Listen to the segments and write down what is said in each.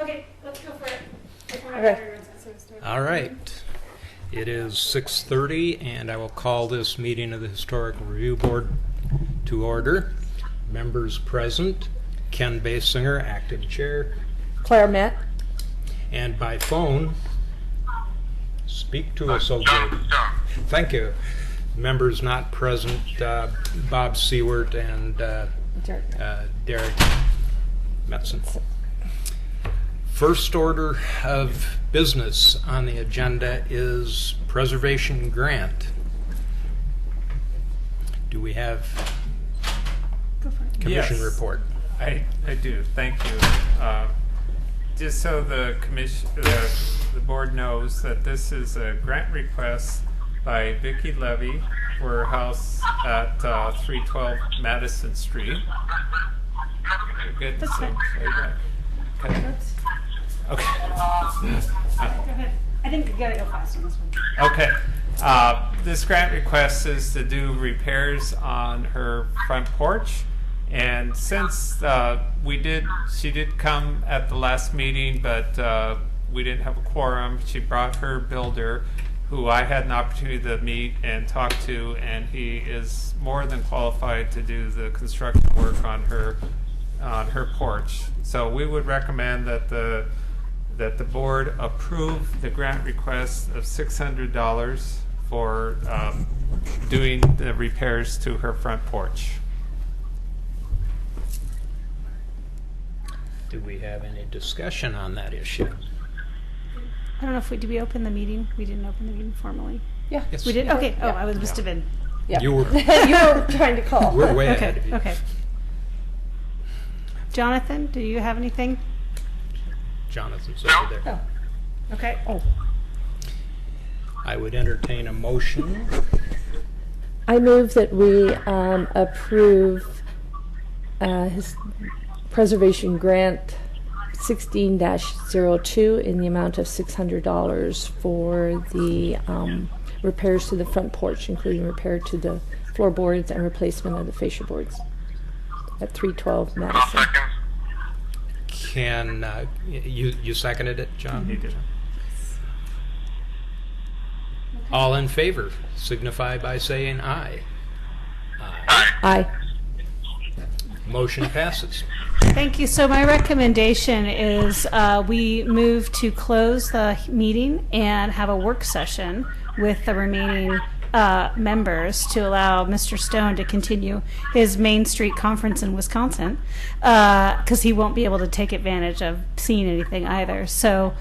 Okay, let's go for it. Okay. All right. It is 6:30, and I will call this meeting of the Historical Review Board to order. Members present: Ken Basinger, acting chair, Claire Met. and by phone, speak to us, OJ. Thank you. Members not present: Bob Seward and Derek Metzen. First order of business on the agenda is preservation grant. Do we have commission Yes. report? I do. Thank you. Just so the commission, the board knows that this is a grant request by Vicki Levy for her house at 312 Madison Street. Good. That's fine. Okay. Okay. Go ahead. I think you gotta go fast on this one. Okay. This grant request is to do repairs on her front porch. And since she did come at the last meeting, but we didn't have a quorum, she brought her builder, who I had an opportunity to meet and talk to, and he is more than qualified to do the construction work on her porch. So we would recommend that the board approve the grant request of $600 for doing the repairs to her front porch. Do we have any discussion on that issue? I don't know if did we open the meeting? We didn't open the meeting formally. Yeah. Yes. We did? Okay. Oh, Yeah. I must have been. Yeah. You were. You were trying to call. We're way ahead Okay. of you. Okay. Jonathan, do you have anything? Jonathan's over there. Oh. Okay. Oh. I would entertain a motion. I move that we approve his preservation grant 16-02 in the amount of $600 for the repairs to the front porch, including repair to the floorboards and replacement of the fascia boards at 312 Madison. Can you seconded it, John? He did. All in favor signify by saying aye. Aye. Motion passes. Thank you. So my recommendation is we move to close the meeting and have a work session with the remaining members to allow Mr. Stone to continue his Main Street conference in Wisconsin, because he won't be able to take advantage of seeing anything either. So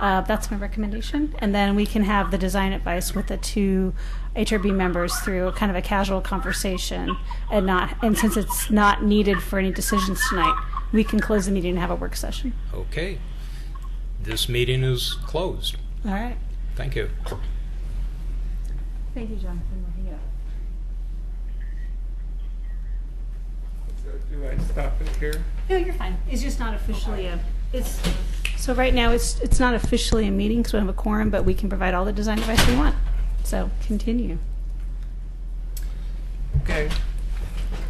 that's my recommendation. And then we can have the design advice with the two HRB members through kind of a casual conversation, and since it's not needed for any decisions tonight, we can close the meeting and have a work session. Okay. This meeting is closed. All right. Thank you. Thank you, Jonathan. We'll hang it up. So do I stop it here? No, you're fine. It's just not officially so right now it's not officially a meeting because we don't have a quorum, but we can provide all the design advice we want. So continue. Okay.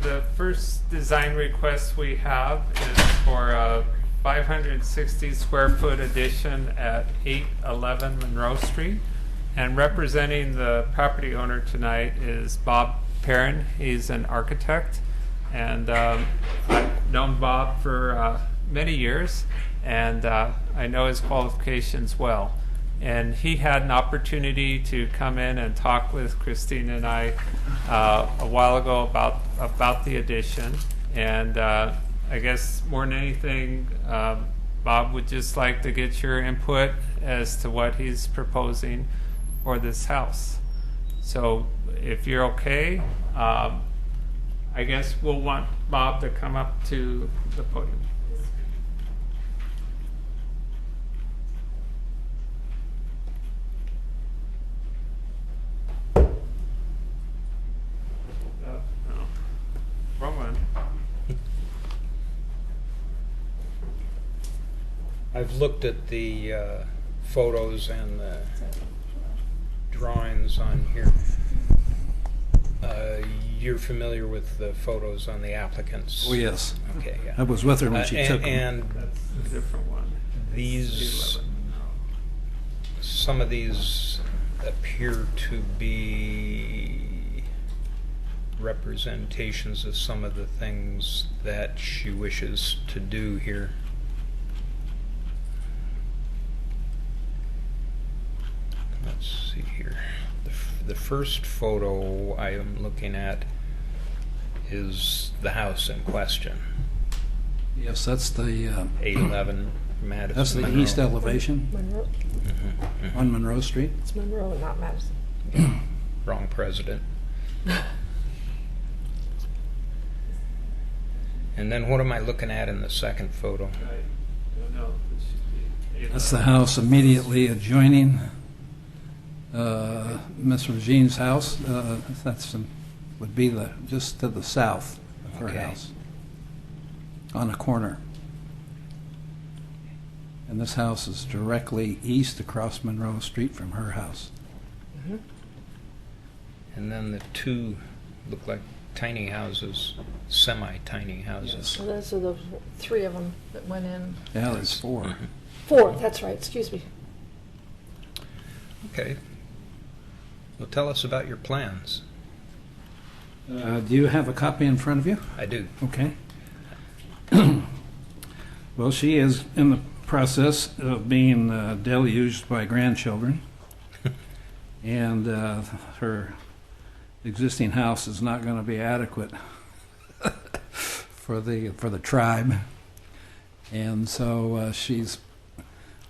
The first design request we have is for a 560 square foot addition at 811 Monroe Street. And representing the property owner tonight is Bob Perrin. He's an architect. And I've known Bob for many years, and I know his qualifications well. And he had an opportunity to come in and talk with Christine and I a while ago about the addition. And I guess more than anything, Bob would just like to get your input as to what he's proposing for this house. So if you're okay, I guess we'll want Bob to come up to the podium. No. Wrong one. I've looked at the photos and the drawings on here. You're familiar with the photos on the applicants? Oh, yes. Okay, yeah. I was with her when she took them. And That's a different one. These, 11. some of these appear to be representations of some of the things that she wishes to do here. Let's see here. The first photo I am looking at is the house in question, Yes, that's the 811 Madison. that's the Monroe. east elevation Monroe. on Monroe Street. It's Monroe, not Madison. Wrong president. And then what am I looking at in the second photo? Right. No, it should be That's the 11. house immediately adjoining Miss Regine's house. Would be just to the south of her Okay. house, on a corner. And this house is directly east across Monroe Street from her house. And then the two look like tiny houses, semi-tiny houses. So those are the three of them that went in. Yeah, there's four. Four, that's right, excuse me. Okay. Well, tell us about your plans. Do you have a copy in front of you? I do. Okay. Well, she is in the process of being deluged by grandchildren, and her existing house is not going to be adequate for the tribe, and so she's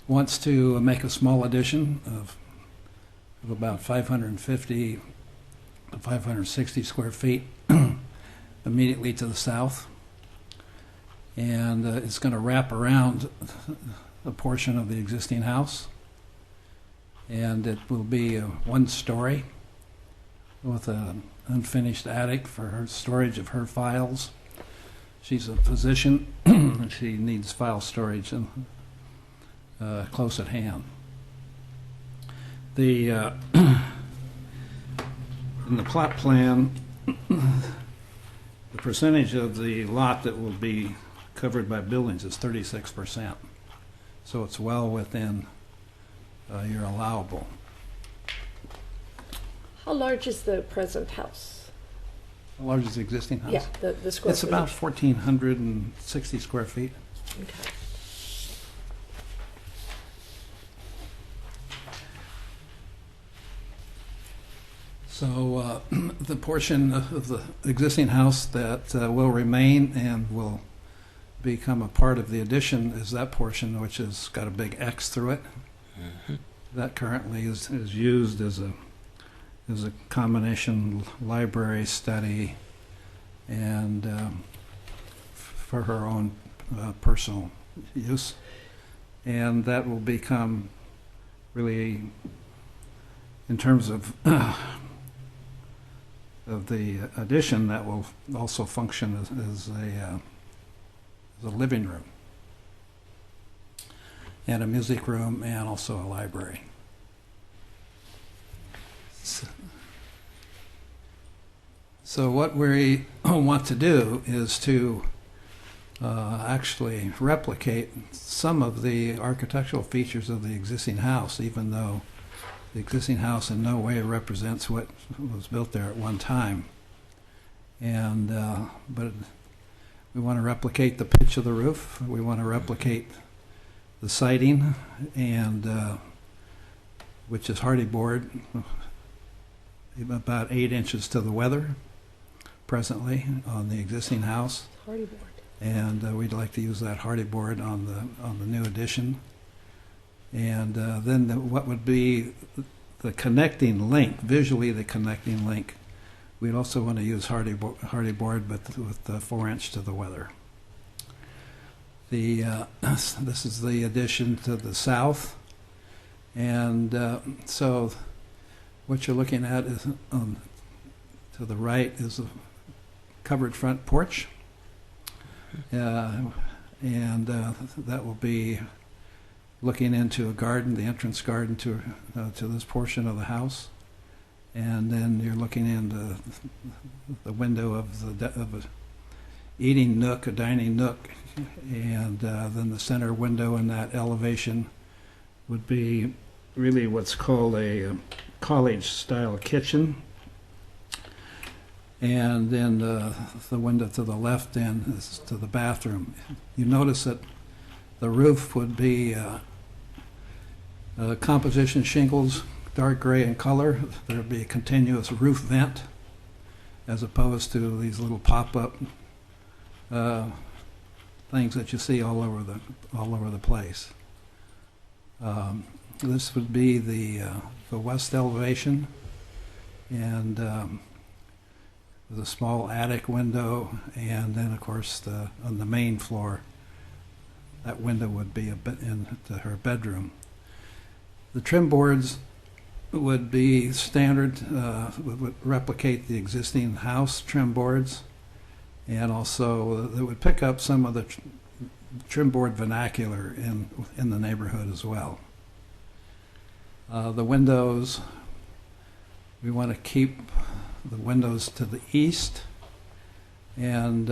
wants to make a small addition of about 550 to 560 square feet immediately to the south. And it's going to wrap around a portion of the existing house. And it will be one story with an unfinished attic for her storage of her files. She's a physician, and she needs file storage close at hand. In the plot plan, the percentage of the lot that will be covered by buildings is 36%. So it's well within your allowable. How large is the present house? How large is the existing house? Yeah, the square It's about footage. 1,460 square feet. Okay. So the portion of the existing house that will remain and will become a part of the addition is that portion which has got a big X through it. That currently is used as a combination library, study, and for her own personal use. And that will become really, in terms of the addition, that will also function as a living room and a music room and also a library. So what we want to do is to actually replicate some of the architectural features of the existing house, even though the existing house in no way represents what was built there at one time. And but we want to replicate the pitch of the roof. We want to replicate the siding, and which is hardy board, about 8 inches to the weather presently on the existing house. Hardy board. And we'd like to use that hardy board on the new addition. And then what would be the connecting link, visually the connecting link, we'd also want to use hardy board, but with the 4-inch to the weather. This is the addition to the south, and so what you're looking at is to the right is a covered front porch, and that will be looking into a garden, the entrance garden to this portion of the house, and then you're looking into the window of eating nook, a dining nook, and then the center window in that elevation would be really what's called a college-style kitchen. And then the window to the left end is to the bathroom. You notice that the roof would be composition shingles, dark gray in color. There would be a continuous roof vent, as opposed to these little pop-up things that you see all over the place. This would be the west elevation, and with a small attic window, and then of course on the main floor, that window would be into her bedroom. The trim boards would be standard, would replicate the existing house trim boards, and also it would pick up some of the trim board vernacular in the neighborhood as well. The windows, we want to keep the windows to the east, and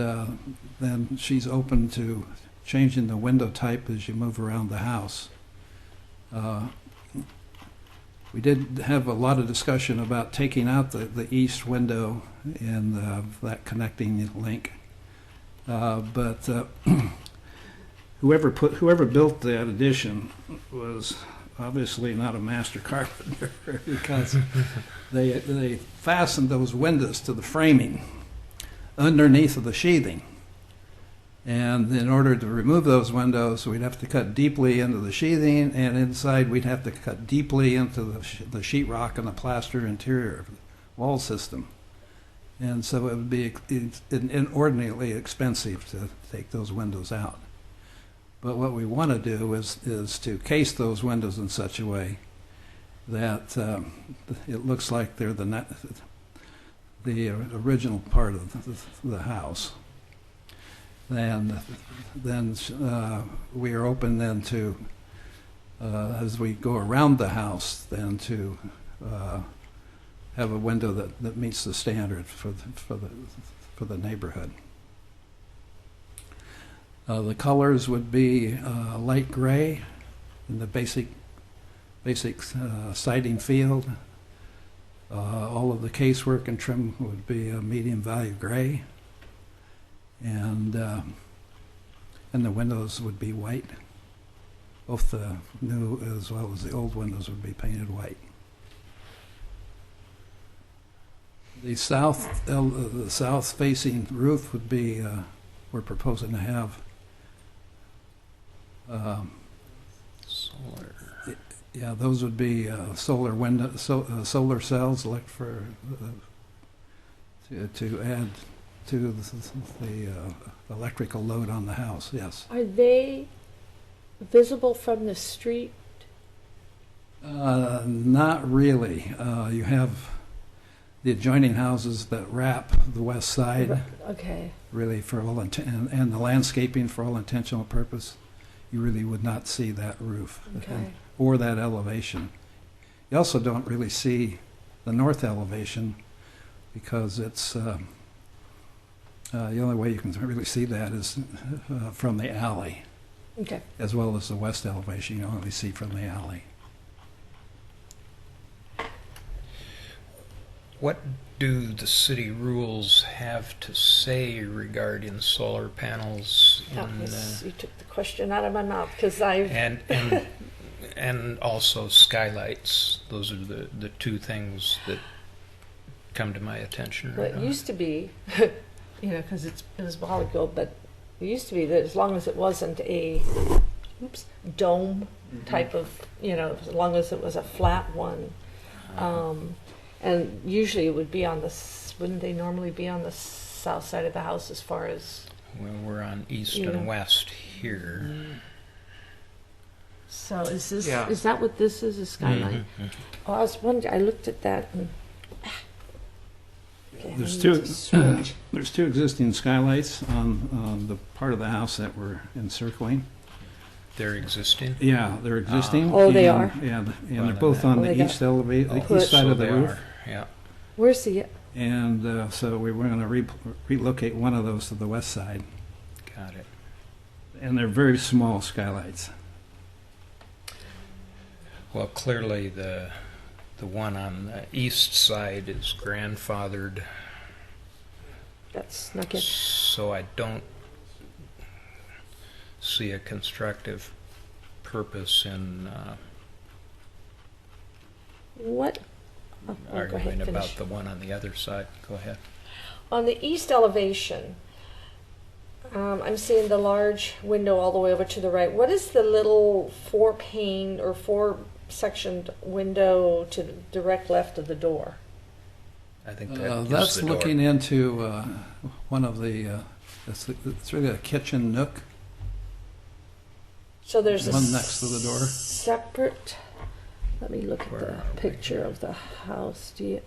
then she's open to changing the window type as you move around the house. We did have a lot of discussion about taking out the east window and that connecting link, but whoever built that addition was obviously not a master carpenter, because they fastened those windows to the framing underneath of the sheathing. And in order to remove those windows, we'd have to cut deeply into the sheathing, and inside we'd have to cut deeply into the sheetrock and the plaster interior wall system. And so it would be inordinately expensive to take those windows out. But what we want to do is to case those windows in such a way that it looks like they're the original part of the house. And then we are open then to, as we go around the house, then to have a window that meets the standard for the neighborhood. The colors would be light gray in the basic siding field. All of the casework and trim would be a medium value gray, and the windows would be white. Both the new as well as the old windows would be painted white. The south-facing roof would be, we're proposing to have Solar. yeah, those would be solar window, solar cells to add to the electrical load on the house. Yes. Are they visible from the street? Not really. You have the adjoining houses that wrap the west side, Okay. really for all and the landscaping for all intentional purpose. You really would not see that roof Okay. or that elevation. You also don't really see the north elevation because it's the only way you can really see that is from the alley, Okay. as well as the west elevation. You only see from the alley. What do the city rules have to say regarding solar panels You took the question out of my mouth because I. and also skylights? Those are the two things that come to my attention Well, right it now. used to be, because it was a while ago, but it used to be that as long as it wasn't a dome type of, as long as it was a flat one, and usually it would be wouldn't they normally be on the south side of the house as far as? Well, we're on east Yeah. and west here. So is this, Yeah. is that what this is, a skylight? Mhm. Oh, I was wondering, I looked at that and. Okay, There's I two. need to switch. There's two existing skylights on the part of the house that we're encircling. They're existing. Yeah, they're existing. Oh, they and- are? Yeah, and Well, they're both then on that- the Oh, they east elevation, Oh, the east side So of the they roof. are, yeah. Where's the And so we were going to relocate one of those to the west side. Got it. And they're very small skylights. Well, clearly the one on the east side is grandfathered, That's not good. so I don't see a constructive purpose in What? Oh, go ahead, arguing finish. about the one on the other side. Go ahead. On the east elevation, I'm seeing the large window all the way over to the right. What is the little 4-pane or 4-sectioned window to the direct left of the door? I think that is That's the door. looking into one of the, it's really a kitchen nook. So there's a One next to the door. separate. Let me look at Where the are we picture here? of the house. Do you?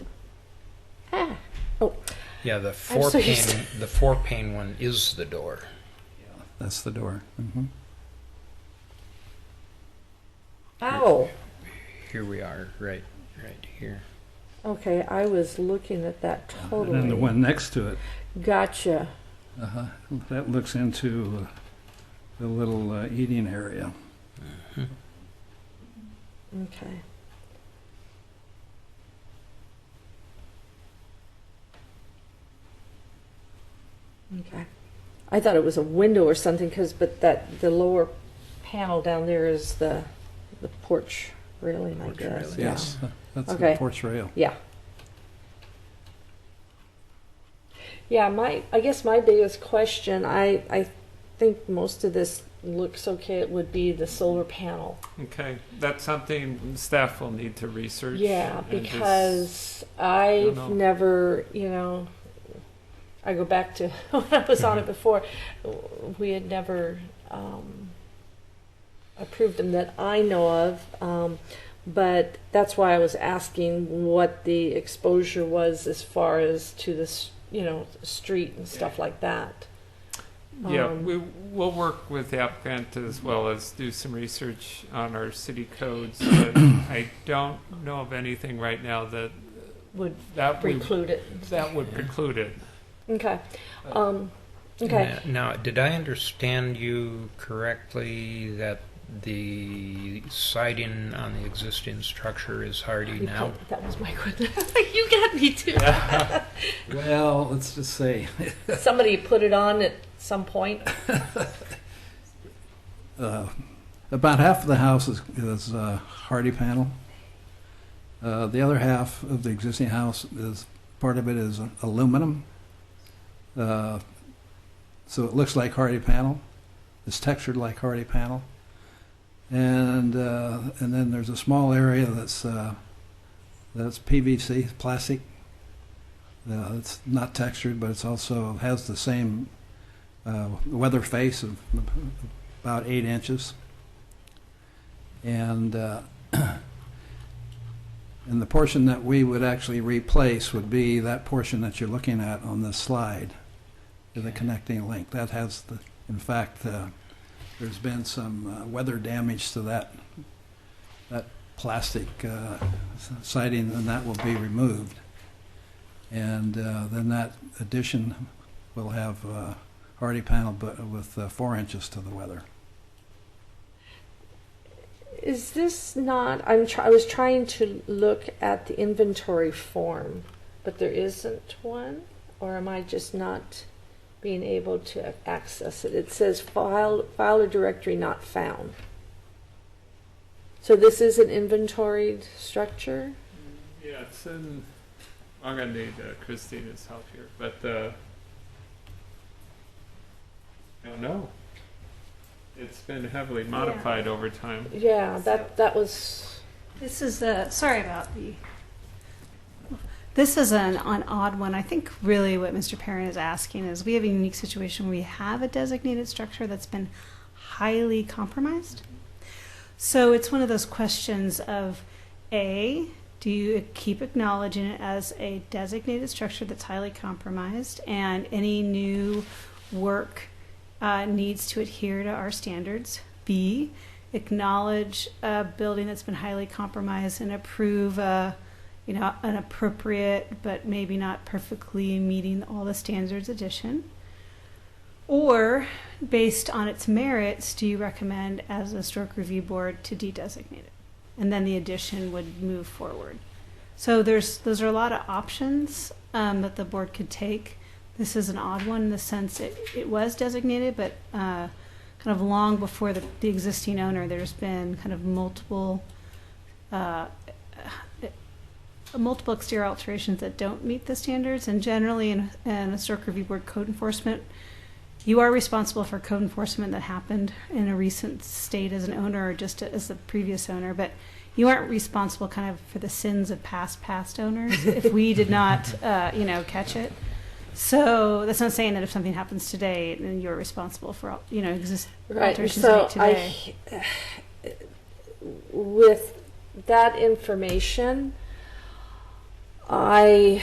Ah. Oh, Yeah, the I'm so used to- the 4-pane one is the door. That's the door. Hmm. ow. Here we are, right here. Okay, I was looking at that totally. And then the one next to it, Gotcha. that looks into the little eating area. Okay. Okay. I thought it was a window or something, but the lower panel down there is the porch railing, I Porch guess. railing. Yeah. Yes, that's Okay. the porch rail. Yeah. Yeah, I guess my biggest question, I think most of this looks okay, it would be the solar panel. Okay, that's something staff will need to research. Yeah, and just- because I've know. never, I go back to when I was on it before, we had never approved them that I know of. But that's why I was asking what the exposure was as far as to this, street and stuff like that. Yeah, Um, we'll work with the applicant as well as do some research on our city codes. But I don't know of anything right now that Would would preclude it. that would preclude it. Okay. Okay. Now, did I understand you correctly that the siding on the existing structure is hardy now? That was my question. You got me too. Well, let's just say Somebody put it on at some point. about half of the house is hardy panel. The other half of the existing house is part of it is aluminum. So it looks like hardy panel. It's textured like hardy panel. And then there's a small area that's PVC, plastic. It's not textured, but it's also has the same weather face of about 8 inches. And and the portion that we would actually replace would be that portion that you're looking at on this slide, the connecting link. That has the, in fact, there's been some weather damage to that plastic siding, and that will be removed. And then that addition will have hardy panel, but with 4 inches to the weather. Is this not? I was trying to look at the inventory form, but there isn't one, or am I just not being able to access it? It says file or directory not found. So this is an inventoried structure. Yeah, it's in. I'm gonna need Christina's help here, but I don't know. It's been heavily modified over time. Yeah, that was. This is sorry about the. This is an odd one. I think really what Mr. Perrin is asking is we have a unique situation where we have a designated structure that's been highly compromised. So it's one of those questions of A, do you keep acknowledging it as a designated structure that's highly compromised, and any new work needs to adhere to our standards? B, acknowledge a building that's been highly compromised and approve a an appropriate but maybe not perfectly meeting all the standards addition? Or, based on its merits, do you recommend as a historic review board to de-designate it? And then the addition would move forward. So those are a lot of options that the board could take. This is an odd one in the sense it was designated, but kind of long before the existing owner, there's been kind of multiple exterior alterations that don't meet the standards. And generally in a historic review board code enforcement, you are responsible for code enforcement that happened in a recent state as an owner or just as the previous owner, but you aren't responsible kind of for the sins of past owners if we did not, catch it. So that's not saying that if something happens today, then you're responsible for, alterations made today. With that information, I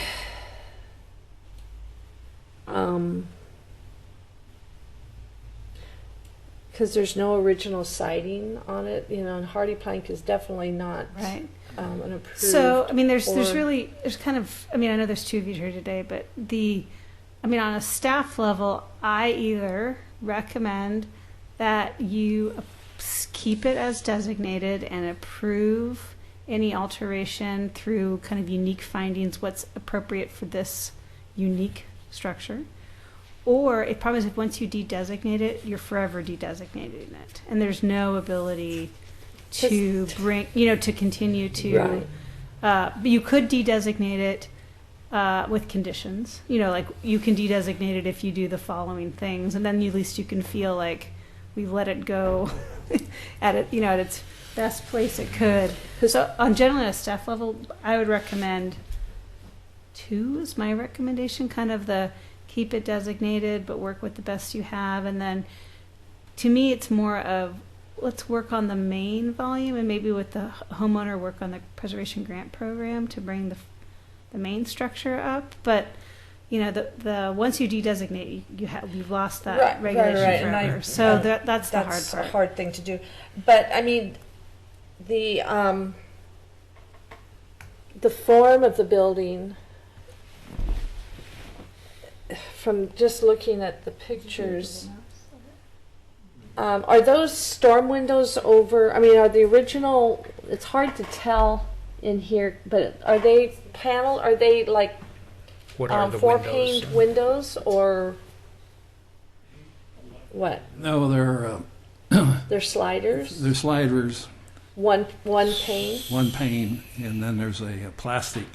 because there's no original siding on it, and hardy plank is definitely not Right. an approved. So, there's or- kind of, I know there's two of you here today, but on a staff level, I either recommend that you keep it as designated and approve any alteration through kind of unique findings, what's appropriate for this unique structure. Or it probably is if once you de-designate it, you're forever de-designating it. And there's no ability to bring, to continue to, Right. but you could de-designate it with conditions. Like you can de-designate it if you do the following things, and then at least you can feel like we've let it go at its best place it could. So on generally a staff level, I would recommend 2 is my recommendation, kind of the keep it designated but work with the best you have. And then to me it's more of let's work on the main volume and maybe with the homeowner work on the preservation grant program to bring the main structure up. But the once you de-designate, you've lost that regulation right. forever. And So that's the hard that's part. a hard thing to do. But the form of the building, from just looking at the pictures, are those storm windows over? Are the original? It's hard to tell in here, but are they panel? Are they like What are the four-paned windows or what? No, they're They're sliders. they're sliders, One pane. one pane, and then there's a plastic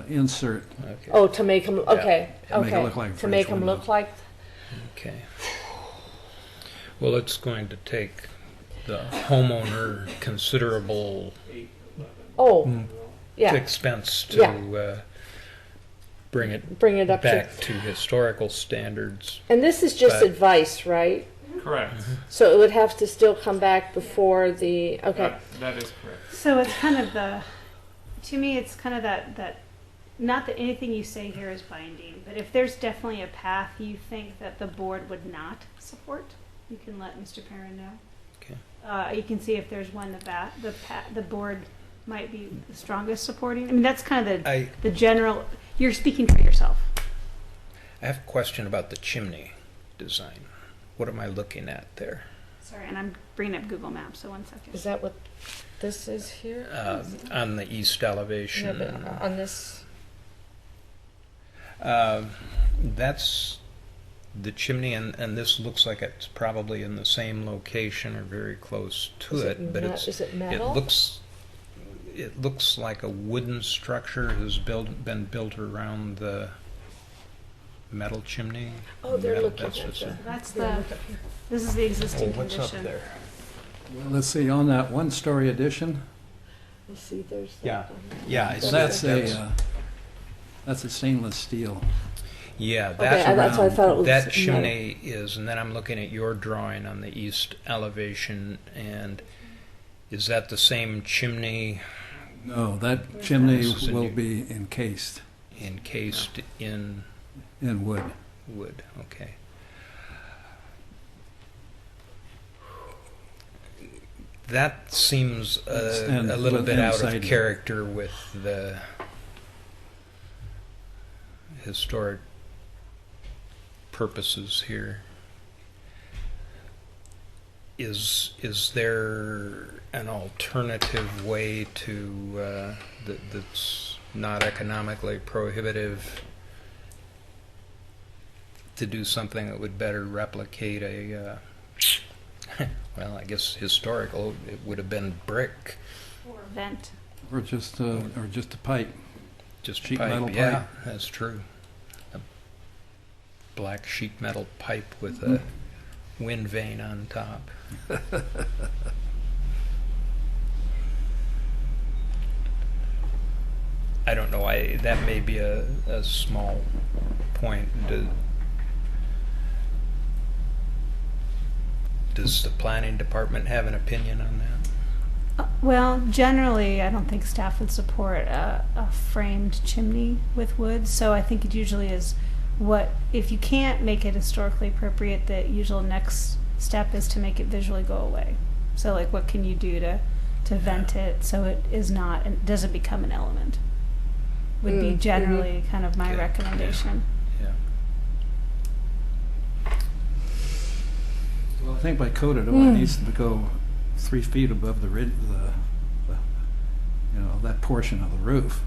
insert. Okay. Oh, to make them okay. To make it Okay. look like a To French make them window. look like. Okay. Well, it's going to take the homeowner considerable Oh, yeah. expense to Yeah. bring it Bring it up back to. to historical standards. And this is just But- advice, right? Correct. So it would have to still come back before the. Okay. That is correct. So it's kind of to me, it's kind of that, not that anything you say here is binding, but if there's definitely a path you think that the board would not support, you can let Mr. Perrin know. Okay. You can see if there's one that the board might be the strongest supporting. That's kind of the general, you're speaking for yourself. I have a question about the chimney design. What am I looking at there? Sorry, and I'm bringing up Google Maps, so 1 second. Is that what this is here? On the east elevation. No, but on this. That's the chimney, and this looks like it's probably in the same location or very close to Is it. But is it metal? it looks like a wooden structure has been built around the metal chimney. Oh, they're Metal- looking at what's that. That's Yeah, the, look up here. this is the Oh, existing what's condition. up there? Let's see, on that one-story addition, You see, there's. Yeah. Yeah, I see that's that. a stainless steel. Yeah, That's why I thought it was. that metal. chimney is, and then I'm looking at your drawing on the east elevation, and is that the same chimney No, that chimney This is a will new- be encased encased in in wood. wood? Okay. That seems And a little bit out of inside- character with the historic purposes here. Is there an alternative way to that's not economically prohibitive to do something that would better replicate a well, I guess historical, it would have been brick, Or vent. Or just a pipe. just Sheet pipe. metal Yeah, pipe. that's true. A black sheet metal pipe with a wind vane on top. I don't know. That may be a small point. Does the planning department have an opinion on that? Well, generally, I don't think staff would support a framed chimney with wood. So I think it usually is if you can't make it historically appropriate, the usual next step is to make it visually go away. So like, what can you do to vent it so it is not, it doesn't become an element? Would be generally kind of my Okay. recommendation. Yeah. Well, I think by code it only needs to go 3 feet above the that portion of the roof.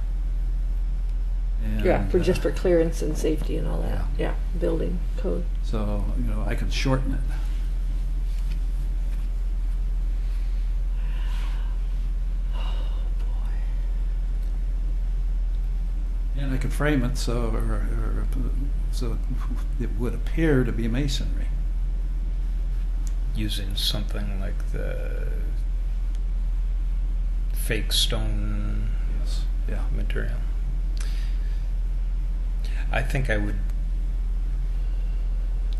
Yeah, for And, just for clearance and safety and all that. Yeah, building code. So, I could shorten it. And I could frame it so it would appear to be masonry. Using something like the fake stone Yes. Yeah. material. I think I would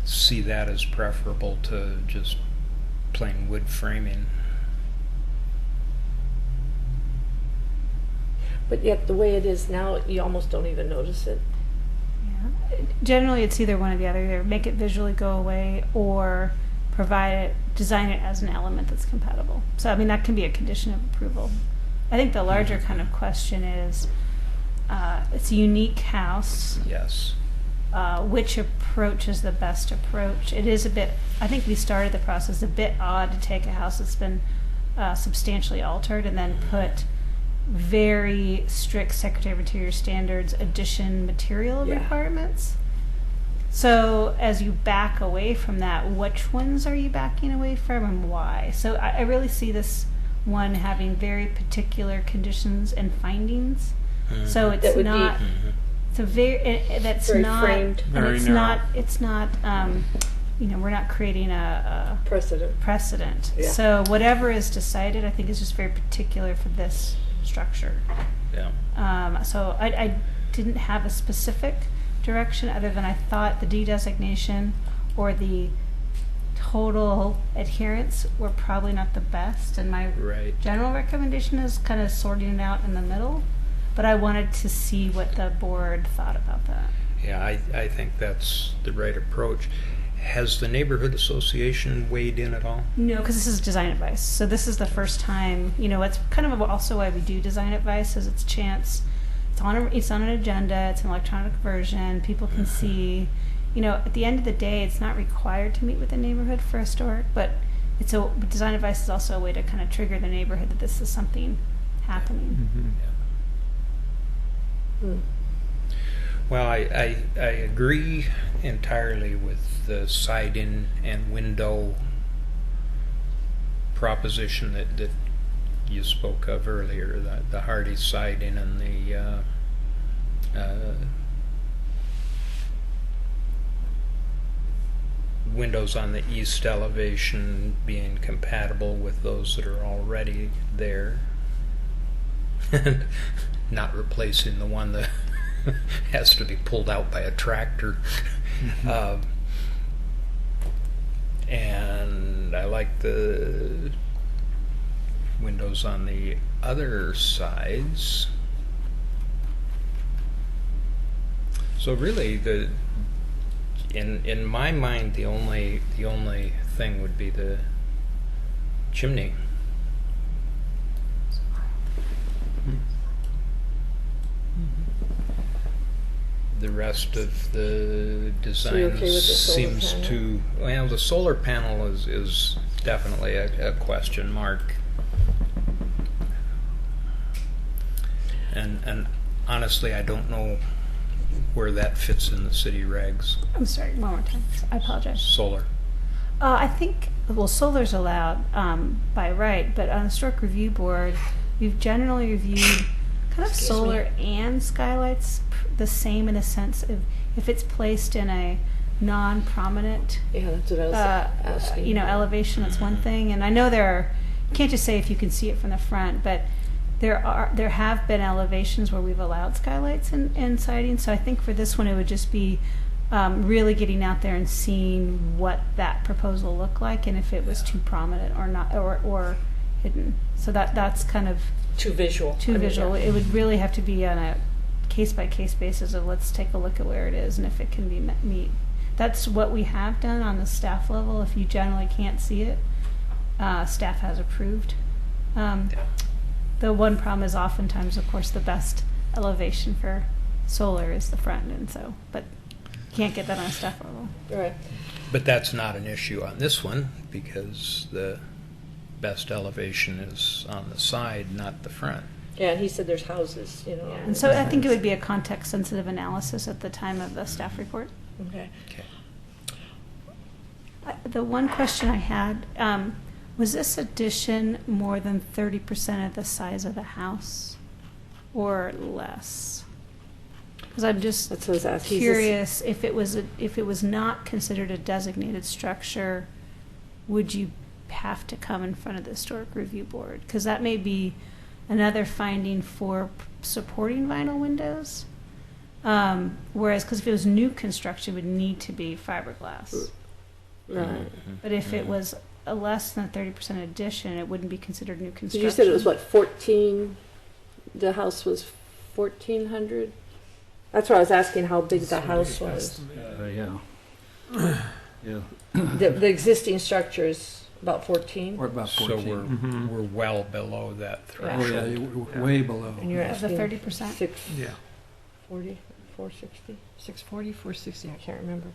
see that as preferable to just plain wood framing. But yet, the way it is now, you almost don't even notice it. Yeah. Generally, it's either one or the other. Either make it visually go away or design it as an element that's compatible. So, I mean, that can be a condition of approval. I think the larger kind of question is, it's a unique house. Yes. Which approach is the best approach? It is a bit, I think we started the process a bit odd to take a house that's been substantially altered and then put very strict Secretary of Interior standards addition material Yeah. requirements. So as you back away from that, which ones are you backing away from and why? So I really see this one having very particular conditions and findings. So it's That would be- not, it's a that's Very not, framed. and Very it's narrow. not, we're not creating a Precedent. precedent. Yeah. So whatever is decided, I think is just very particular for this structure. Yeah. So I didn't have a specific direction other than I thought the de-designation or the total adherence were probably not the best, and my Right. general recommendation is kind of sorting it out in the middle, but I wanted to see what the board thought about that. Yeah, I think that's the right approach. Has the neighborhood association weighed in at all? No, because this is design advice. So this is the first time, it's kind of also why we do design advice, is it's a chance. It's on an agenda. It's an electronic version. People can see. At the end of the day, it's not required to meet with the neighborhood for historic, but design advice is also a way to kind of trigger the neighborhood that this is something happening. Mm. Well, I agree entirely with the siding and window proposition that you spoke of earlier, the hardy siding and the windows on the east elevation being compatible with those that are already there. And not replacing the one that has to be pulled out by a tractor. And I like the windows on the other sides. So really, in my mind, the only thing would be the chimney. rest of the design you're okay with the solar seems panel? to, well, the solar panel is definitely a question mark. And honestly, I don't know where that fits in the city regs. I'm sorry, one more time. I apologize. Solar. I think, well, solar's allowed by right, but on the Historic Review Board, we've generally reviewed kind of solar and skylights the same in a sense of if it's placed in a non-prominent Yeah, that's what I was asking. elevation, that's one thing. And I know you can't just say if you can see it from the front, but there have been elevations where we've allowed skylights in siding. So I think for this one, it would just be really getting out there and seeing what that proposal looked like, and if it was too prominent or not, or hidden. So that's kind of Too visual. too visual. It would really have to be on a case-by-case basis of let's take a look at where it is and if it can be meet. That's what we have done on the staff level. If you generally can't see it, staff has approved. The one problem is oftentimes, of course, the best elevation for solar is the front, and so, but you can't get that on a staff level. Right. But that's not an issue on this one because the best elevation is on the side, not the front. Yeah, and he said there's houses, And so I think it would be a context-sensitive analysis at the time of the staff report. Okay. Okay. The one question I had, was this addition more than 30% of the size of the house or less? Because I'm just That's what I was asking. curious if it was not considered a designated structure, would you have to come in front of the Historic Review Board? Because that may be another finding for supporting vinyl windows. Whereas, because if it was new construction, it would need to be fiberglass. Right. But if it was a less than 30% addition, it wouldn't be considered new So construction. you said it was what, 14? The house was 1,400. That's why I was asking how big the house was. Yeah. Yeah, The existing structure is about 14, we're about So 14. we're well below that Oh, yeah, threshold. you're way below. and you're Of the asking 30%? 640, 460, 640, 460. I can't remember.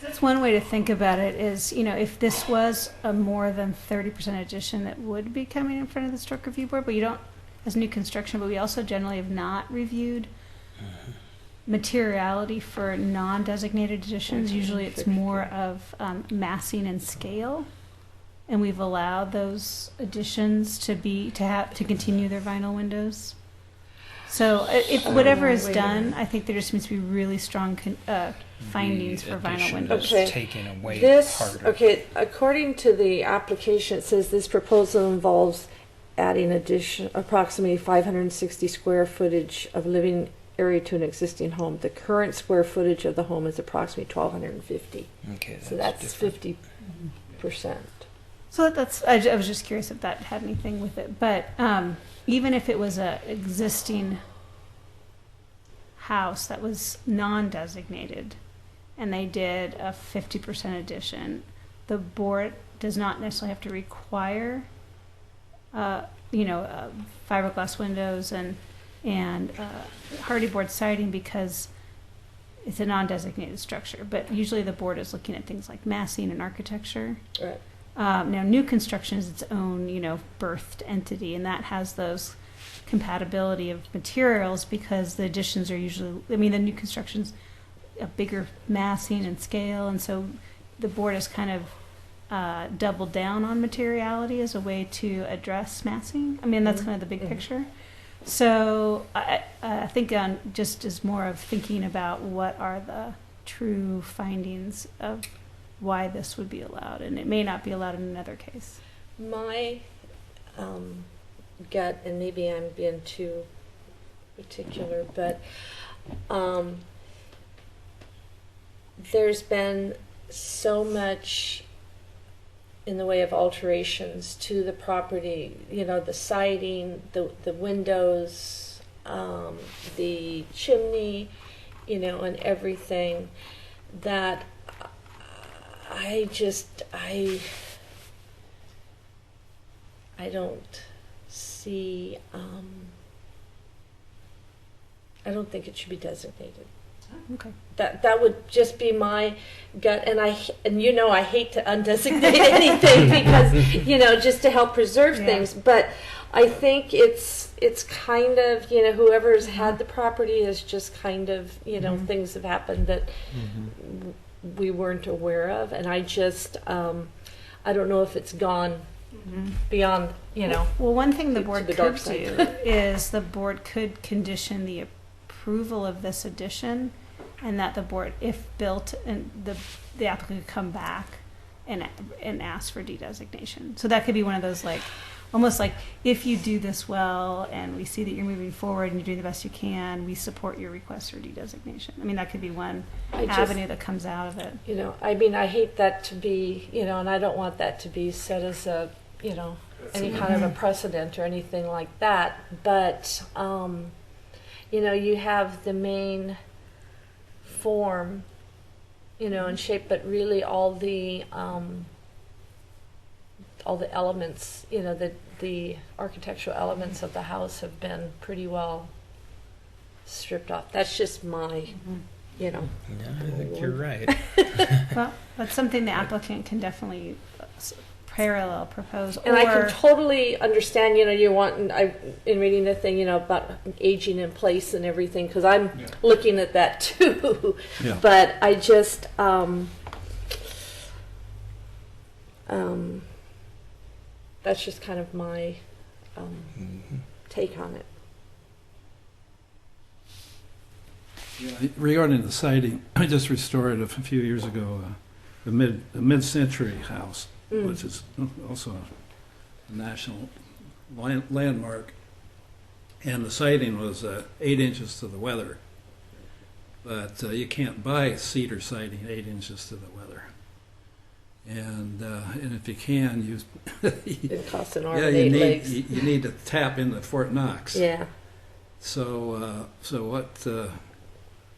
That's one way to think about it is, if this was a more than 30% addition that would be coming in front of the Historic Review Board, but you don't, as new construction, but we also generally have not reviewed materiality for non-designated additions. Usually it's more of massing and scale. And we've allowed those additions to continue their vinyl windows. So if whatever is wait a done, minute. I think there just needs to be really strong findings The for vinyl addition windows. is Okay. taking away This, part of okay, according to the application, it says this proposal involves adding approximately 560 square footage of living area to an existing home. The current square footage of the home is approximately 1,250. Okay, So that's different. 50%. So I was just curious if that had anything with it. But even if it was a existing house that was non-designated and they did a 50% addition, the board does not necessarily have to require, fiberglass windows and hardy board siding because it's a non-designated structure. But usually the board is looking at things like massing and architecture. Right. Now, new construction is its own, birthed entity, and that has those compatibility of materials because the additions are usually, the new construction's a bigger massing and scale, and so the board has kind of doubled down on materiality as a way to address massing. That's kind of the big picture. So I think just as more of thinking about what are the true findings of why this would be allowed, and it may not be allowed in another case. My gut, and maybe I'm being too particular, but there's been so much in the way of alterations to the property, the siding, the windows, the chimney, and everything, that I don't see, I don't think it should be designated. Okay. That would just be my gut, and I hate to undesignate anything because just to help preserve things, but I think it's kind of whoever's had the property is just kind of things have happened that we weren't aware of, and I just I don't know if it's gone beyond Well, one thing the board the could dark do side. is the board could condition the approval of this addition, and that the board, if built, and the applicant could come back and ask for dedesignation. So that could be one of those almost like, if you do this well and we see that you're moving forward and you're doing the best you can, we support your request for dedesignation. I mean, that could be one avenue that comes out of it. I hate that to be and I don't want that to be set as a any kind of a precedent or anything like that, but you have the main form and shape, but really all the elements, the architectural elements of the house have been pretty well stripped off. That's just my Yeah, I think you're right. Well, that's something the applicant can definitely parallel propose. And I can totally understand, you want, in reading the thing, about aging in place and everything, because I'm looking at that too. Yeah. But I just, that's just kind of my take on it. Regarding the siding, I just restored a few years ago the mid-century house, which is also a national landmark, and the siding was 8 inches to the weather. But you can't buy cedar siding 8 inches to the weather, and if you can, It costs an arm yeah, and you 8 need legs. you need to tap into Fort Knox. Yeah. So what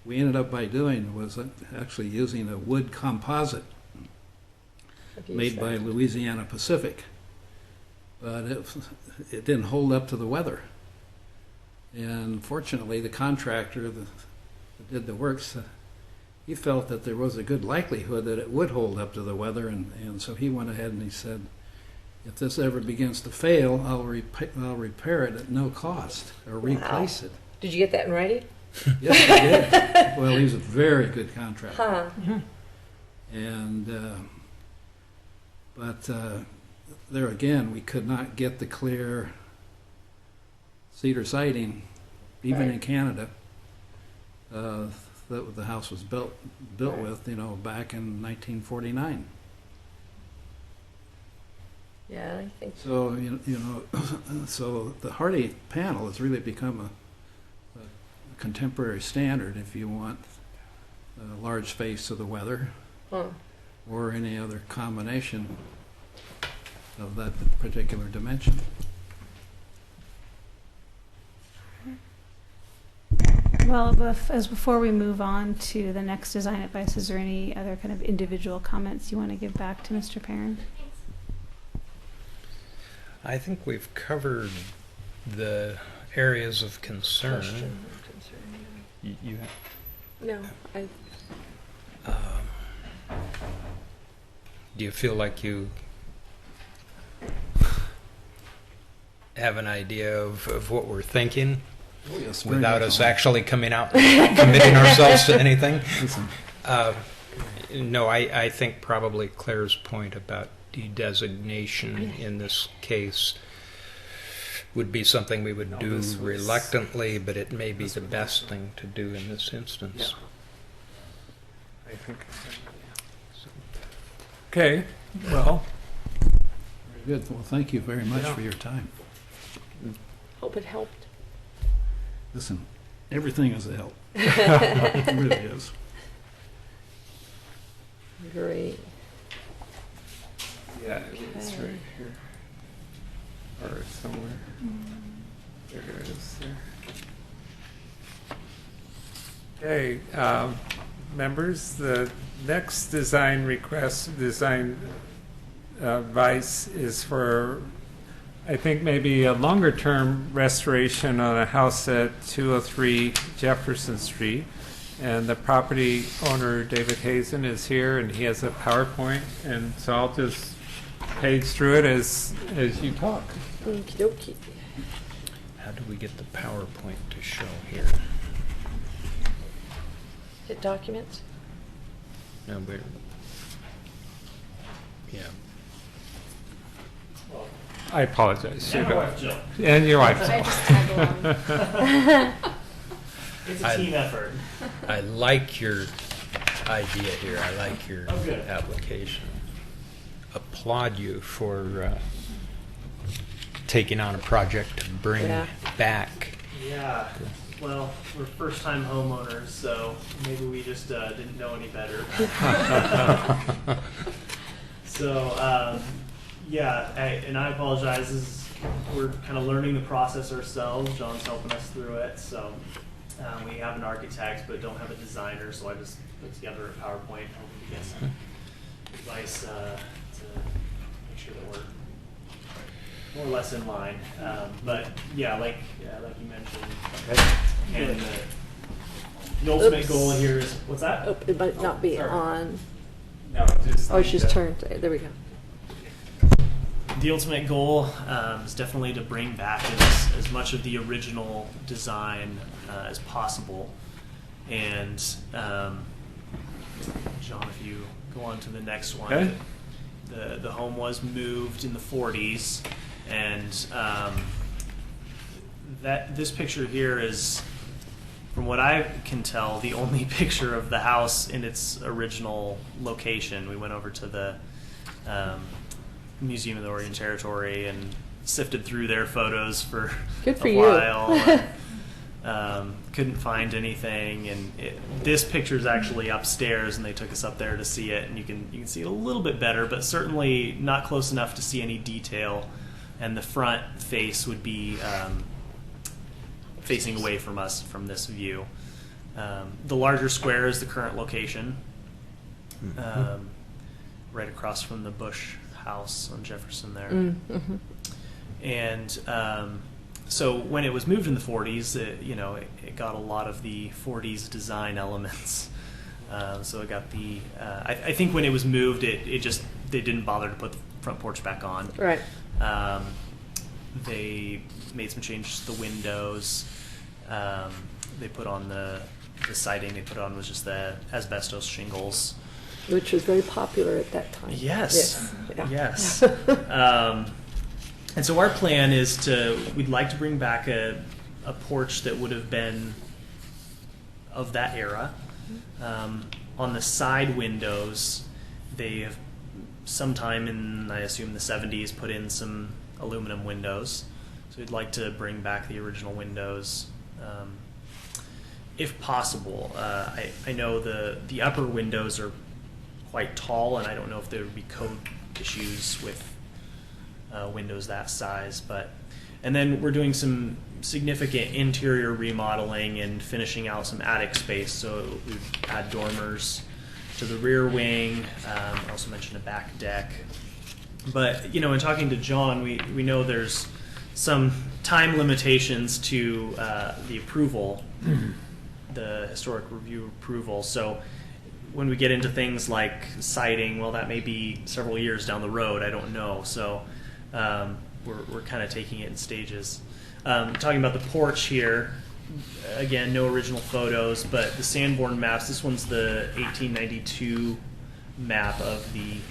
we ended up by doing was actually using a wood composite I've used made that. by Louisiana Pacific, but it didn't hold up to the weather. And fortunately, the contractor that did the works, he felt that there was a good likelihood that it would hold up to the weather, and so he went ahead and he said, if this ever begins to fail, I'll repair it at no cost or replace it. Did you get that in writing? Yes, he did. Well, he's a very good contractor. Huh. And but there again, we could not get the clear cedar siding, even Right. in Canada, that the house was built Right. with, back in 1949. Yeah, I think So so the Hardy panel has really become a contemporary standard if you want a large face to the weather, or any other combination of that particular dimension. Well, before we move on to the next design advice, is there any other kind of individual comments you want to give back to Mr. Perrin? I think we've covered the areas of concern. question. You No, I do you feel like you have an idea of what we're thinking Yes, very without much us so. actually coming out and committing ourselves to anything? Listen, No, I think probably Claire's point about dedesignation in this case would be something we would do this was- reluctantly, but it may be the best thing to do in this instance. I think. Okay, well, very good. Well, thank you very much Yeah. for your time. hope it helped. Listen, everything is a help. It really is. Great. yeah, it's right here. Or somewhere. There it is. There. Okay, members, the next design request, design advice is for I think maybe a longer-term restoration on a house at 203 Jefferson Street. And the property owner, David Hazen, is here, and he has a PowerPoint. And so I'll just page through it as you talk. Okie dokie. How do we get the PowerPoint to show here? Hit documents. No, but yeah. I apologize. And my wife, Jill. And your wife. I just tag along. It's a team effort. I like your idea here. I like your Oh, good. application. Applaud you for taking on a project to bring Yeah. back. Yeah. Well, we're first-time homeowners, so maybe we just didn't know any better. So, yeah, and I apologize. We're kind of learning the process ourselves. John's helping us through it. So we have an architect, but don't have a designer. So I just put together a PowerPoint, hoping to get some advice to make sure that we're more or less in line. But yeah, like you mentioned, and the ultimate Oops. goal here is what's that? Oh, it might not be sorry. on. No, just Oh, she's turned. There we go. The ultimate goal is definitely to bring back as much of the original design as possible. And John, if you go on to the next one, Okay. the home was moved in the 40s, and this picture here is, from what I can tell, the only picture of the house in its original location. We went over to the Museum of the Oregon Territory and sifted through their photos for Good for a you. while. Couldn't find anything, and this picture is actually upstairs, and they took us up there to see it, and you can see it a little bit better, but certainly not close enough to see any detail. And the front face would be facing away from us from this view. The larger square is the current location, right across from the Bush house on Jefferson there. Mm-hmm. And so when it was moved in the 40s, it got a lot of the 40s design elements. So it got the, I think when it was moved, they didn't bother to put the front porch back on. Right. They made some changes to the windows. They put on the siding they put on was just the asbestos shingles. Which was very popular at that time. Yes. Yeah. Yes. And so our plan is we'd like to bring back a porch that would have been of that era. On the side windows, they have sometime in, I assume, the 70s put in some aluminum windows. So we'd like to bring back the original windows, if possible. I know the upper windows are quite tall, and I don't know if there would be code issues with windows that size. And then we're doing some significant interior remodeling and finishing out some attic space. So we've add dormers to the rear wing. I also mentioned a back deck. But in talking to John, we know there's some time limitations to the approval, the historic review approval. So when we get into things like siding, well, that may be several years down the road. I don't know. So we're kind of taking it in stages. Talking about the porch here, again, no original photos, but the Sanborn maps. This one's the 1892 map of the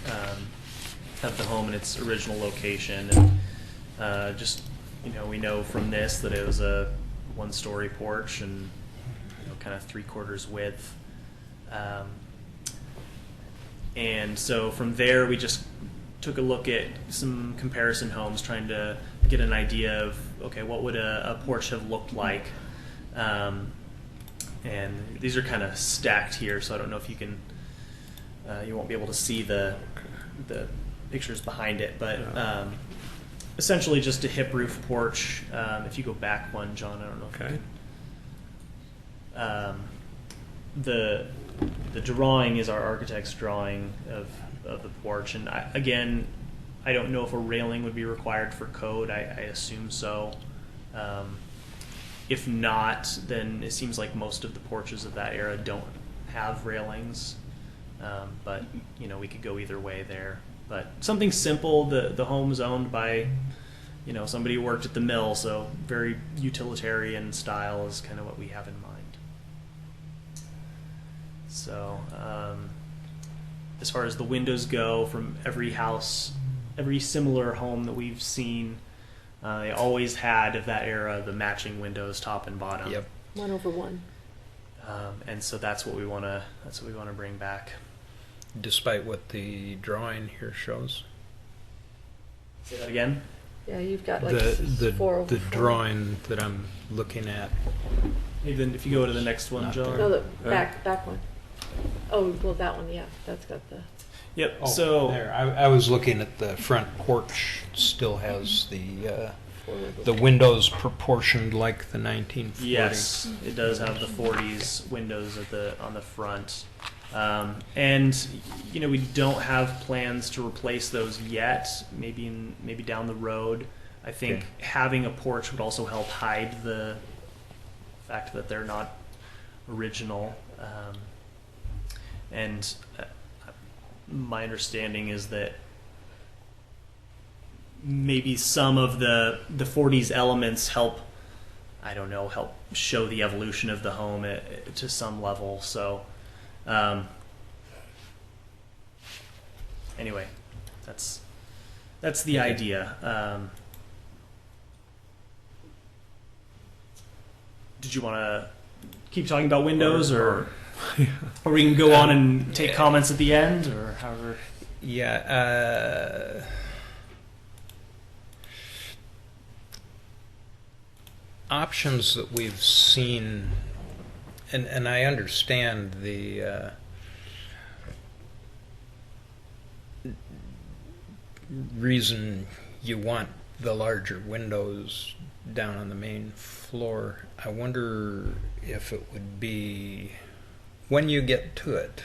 home in its original location, and we know from this that it was a one-story porch and kind of 3/4 width. And so from there, we just took a look at some comparison homes, trying to get an idea of, okay, what would a porch have looked like? And these are kind of stacked here, so I don't know if you can, you won't be able to see the pictures behind it, but essentially just a hip roof porch. If you go back one, John, I don't know if you can. The drawing is our architect's drawing of the porch, and again, I don't know if a railing would be required for code. I assume so. If not, then it seems like most of the porches of that era don't have railings. But you know, we could go either way there. But something simple. The home's owned by, you know, somebody who worked at the mill, so very utilitarian style is kind of what we have in mind. So, as far as the windows go, from every house, every similar home that we've seen, they always had, of that era, the matching windows, top and bottom. Yep. 1/1. And so that's what we want to bring back. Despite what the drawing here shows. Say that again. Yeah, you've got like The 4/4. drawing that I'm looking at. Maybe then if you go to the next one, Not John. No, the back one. Oh, well, that one, yeah, that's got the. Yep. Oh, so there. I was looking at the front porch. Still has the windows proportioned like the 1940s. yes, it does have the 40s windows on the front. And you know, we don't have plans to replace those yet. Maybe down the road. I think having a porch would also help hide the fact that they're not original. And my understanding is that maybe some of the 40s elements help show the evolution of the home to some level. So. Anyway, that's the idea. Did you want to keep talking about windows, or we can go on and take comments at the end, or however? Yeah. Options that we've seen. And I understand the reason you want the larger windows down on the main floor. I wonder if it would be, when you get to it,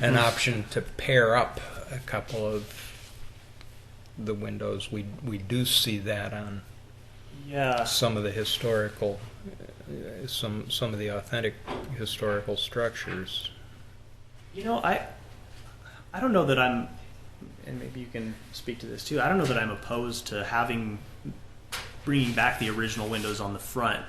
an option to pair up a couple of the windows. We do see that on some of the historical. Some of the authentic historical structures. You know, I don't know that I'm, and maybe you can speak to this too. I don't know that I'm opposed to bringing back the original windows on the front.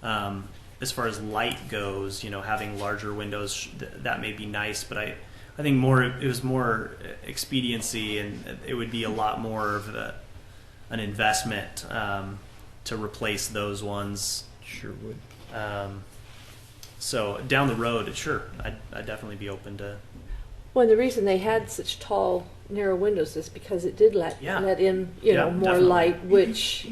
As far as light goes, you know, having larger windows, that may be nice, but I think it was more expediency, and it would be a lot more of an investment to replace those ones. Sure would. So down the road, sure, I'd definitely be open to. Well, the reason they had such tall, narrow windows is because it did let in, more definitely. light, which,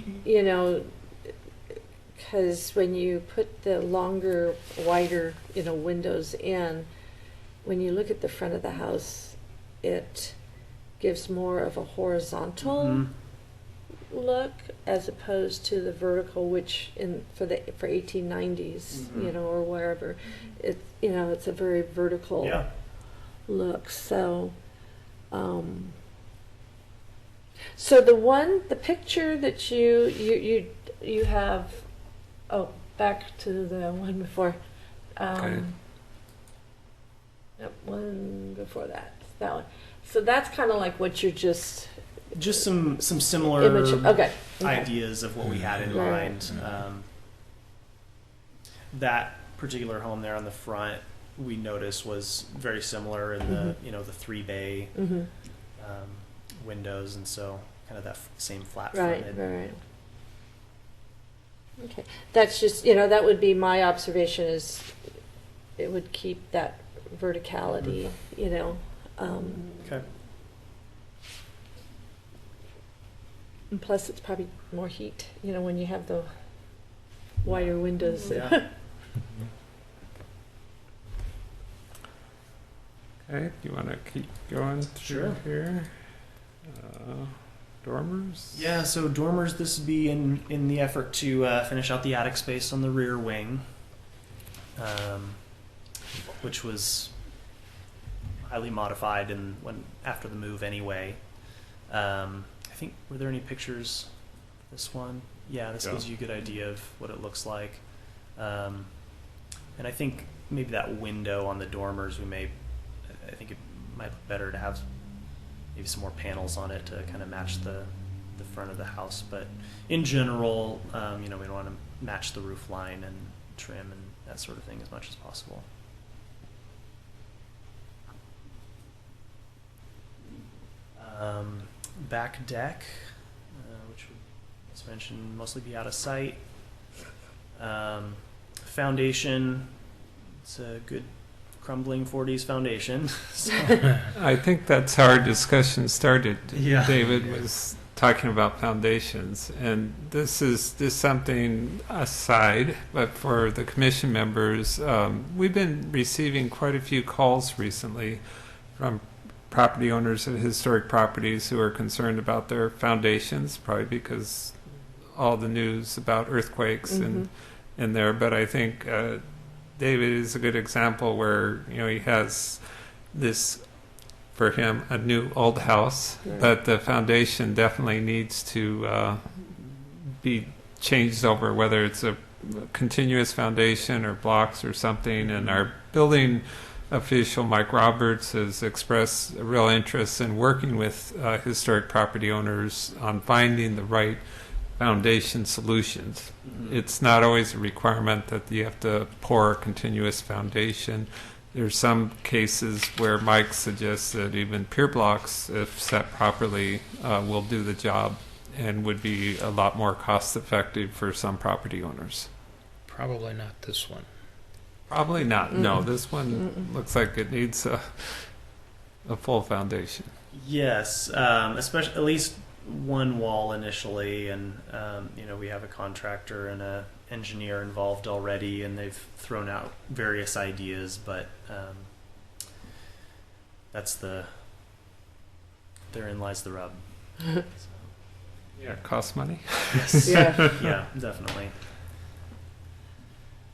because when you put the longer, wider, windows in, when you look at the front of the house, it gives more of a horizontal look as opposed to the vertical, which for 1890s, or wherever, it's a very vertical look. So, so the picture that you have, back to the one before, Okay. Yep, one before that one. So that's kind of like what you're just some similar image. Okay. ideas of what we had in Right. mind. That particular home there on the front, we noticed was very similar in the the 3-bay windows, and so kind of that same flat fronted. Right. Okay, that's just that would be my observation, is it would keep that verticality. Okay. And plus, it's probably more heat. When you have the wider windows. Yeah. Okay, do you want to keep going through Sure. here? Dormers? Yeah, so dormers, this would be in the effort to finish out the attic space on the rear wing, which was highly modified after the move anyway. I think, were there any pictures? This one? Yeah, this gives you a good idea of what it looks like. And I think maybe that window on the dormers, I think it might be better to have maybe some more panels on it to kind of match the front of the house. But in general, we don't want to match the roof line and trim and that sort of thing as much as possible. Back deck, which would, as mentioned, mostly be out of sight. Foundation, it's a good crumbling 40s foundation. So, I think that's how our discussion started. Yeah. David was talking about foundations, and this is something aside, but for the commission members, we've been receiving quite a few calls recently from property owners of historic properties who are concerned about their foundations, probably because all the news about earthquakes and in there. But I think David is a good example where he has this, for him, a new old house, but the foundation definitely needs to be changed over, whether it's a continuous foundation or blocks or something. And our building official, Mike Roberts, has expressed a real interest in working with historic property owners on finding the right foundation solutions. It's not always a requirement that you have to pour a continuous foundation. There's some cases where Mike suggests that even pier blocks, if set properly, will do the job and would be a lot more cost effective for some property owners. Probably not this one. Probably not. No, this one looks like it needs a full foundation. yes, especially at least one wall initially, and we have a contractor and a engineer involved already, and they've thrown out various ideas, but therein lies the rub. So, Yeah, it costs money. yes. Yeah. Yeah, definitely.